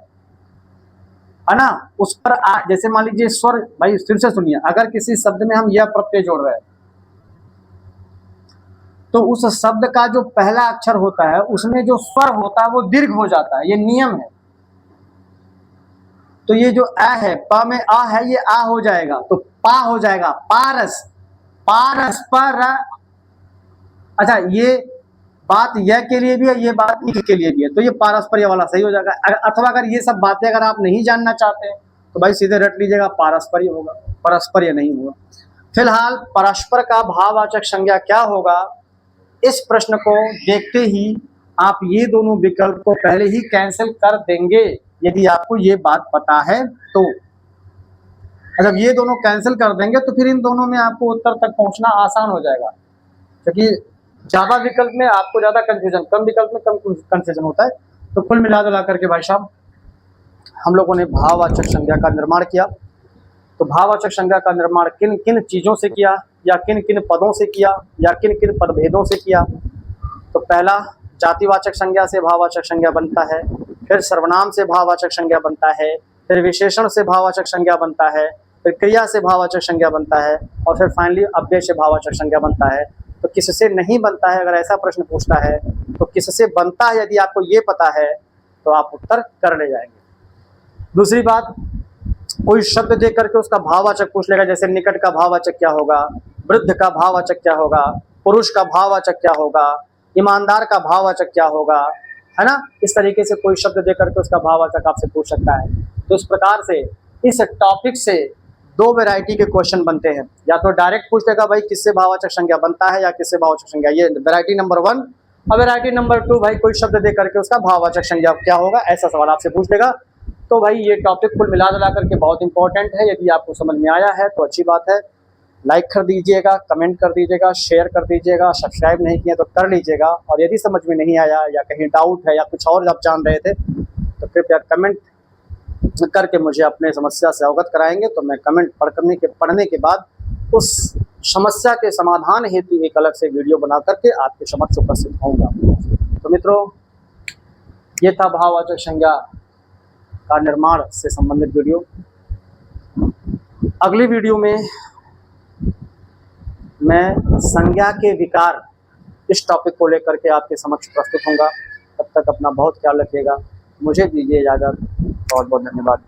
ना, उस पर जैसे मान लीजिए स्वर, भाई फिर से सुनिए, अगर किसी शब्द में हम यह प्रत्यय जोड़ रहे हैं तो उस शब्द का जो पहला अक्षर होता है उसमें जो स्वर होता है वो दीर्घ हो जाता है, ये नियम है। तो ये जो अ है, प में आ है, ये आ हो जाएगा तो पा हो जाएगा, पारस, पारस्पर। अच्छा, ये बात यह के लिए भी है, ये बात ई के लिए भी है, तो ये पारस्पर्य वाला सही हो जाएगा। अथवा अगर ये सब बातें अगर आप नहीं जानना चाहते हैं तो भाई सीधे रट लीजिएगा, पारस्पर्य होगा, परस्पर्य नहीं होगा। फिलहाल परस्पर का भाववाचक संज्ञा क्या होगा, इस प्रश्न को देखते ही आप ये दोनों विकल्प को पहले ही कैंसिल कर देंगे यदि आपको ये बात पता है तो। जब ये दोनों कैंसिल कर देंगे तो फिर इन दोनों में आपको उत्तर तक पहुंचना आसान हो जाएगा, क्योंकि ज्यादा विकल्प में आपको ज्यादा कंफ्यूजन, कम विकल्प में कम कंफ्यूजन होता है। तो कुल मिला करके भाई साहब हम लोगों ने भाववाचक संज्ञा का निर्माण किया। तो भाववाचक संज्ञा का निर्माण किन किन चीजों से किया, या किन किन पदों से किया, या किन किन पदभेदों से किया। तो पहला जातिवाचक संज्ञा से भाववाचक संज्ञा बनता है, फिर सर्वनाम से भाववाचक संज्ञा बनता है, फिर विशेषण से भाववाचक संज्ञा बनता है, फिर क्रिया से भाववाचक संज्ञा बनता है, और फिर फाइनली अव्यय से भाववाचक संज्ञा बनता है। तो किससे नहीं बनता है, अगर ऐसा प्रश्न पूछता है तो किससे बनता है, यदि आपको ये पता है तो आप उत्तर कर ले जाएंगे। दूसरी बात, कोई शब्द देख करके उसका भाववाचक पूछ लेगा, जैसे निकट का भाववाचक क्या होगा, वृद्ध का भाववाचक क्या होगा, पुरुष का भाववाचक क्या होगा, ईमानदार का भाववाचक क्या होगा, है ना। इस तरीके से कोई शब्द देकर के उसका भाववाचक आपसे पूछ सकता है। तो इस प्रकार से इस टॉपिक से दो वैरायटी के क्वेश्चन बनते हैं, या तो डायरेक्ट पूछ लेगा भाई किससे भाववाचक संज्ञा बनता है या किससे भाववाचक संज्ञा, ये वैरायटी नंबर 1। और वैरायटी नंबर 2, भाई कोई शब्द दे करके उसका भाववाचक संज्ञा क्या होगा, ऐसा सवाल आपसे पूछ लेगा। तो भाई ये टॉपिक कुल मिला करके बहुत इंपॉर्टेंट है। यदि आपको समझ में आया है तो अच्छी बात है, लाइक कर दीजिएगा, कमेंट कर दीजिएगा, शेयर कर दीजिएगा, सब्सक्राइब नहीं किया तो कर लीजिएगा। और यदि समझ में नहीं आया या कहीं डाउट है या कुछ और आप जान रहे थे तो कृपया कमेंट करके मुझे अपने समस्या से अवगत कराएंगे, तो मैं कमेंट पढ़ने के बाद उस समस्या के समाधान हेतु एक अलग से वीडियो बना करके आपके समक्ष उपस्थित होऊंगा। तो मित्रों, ये था भाववाचक संज्ञा का निर्माण से संबंधित वीडियो। अगली वीडियो में मैं संज्ञा के विकार इस टॉपिक को लेकर के आपके समक्ष प्रस्तुत होऊंगा। तब तक अपना बहुत ख्याल रखिएगा। मुझे दीजिए इजाज़त। बहुत बहुत धन्यवाद।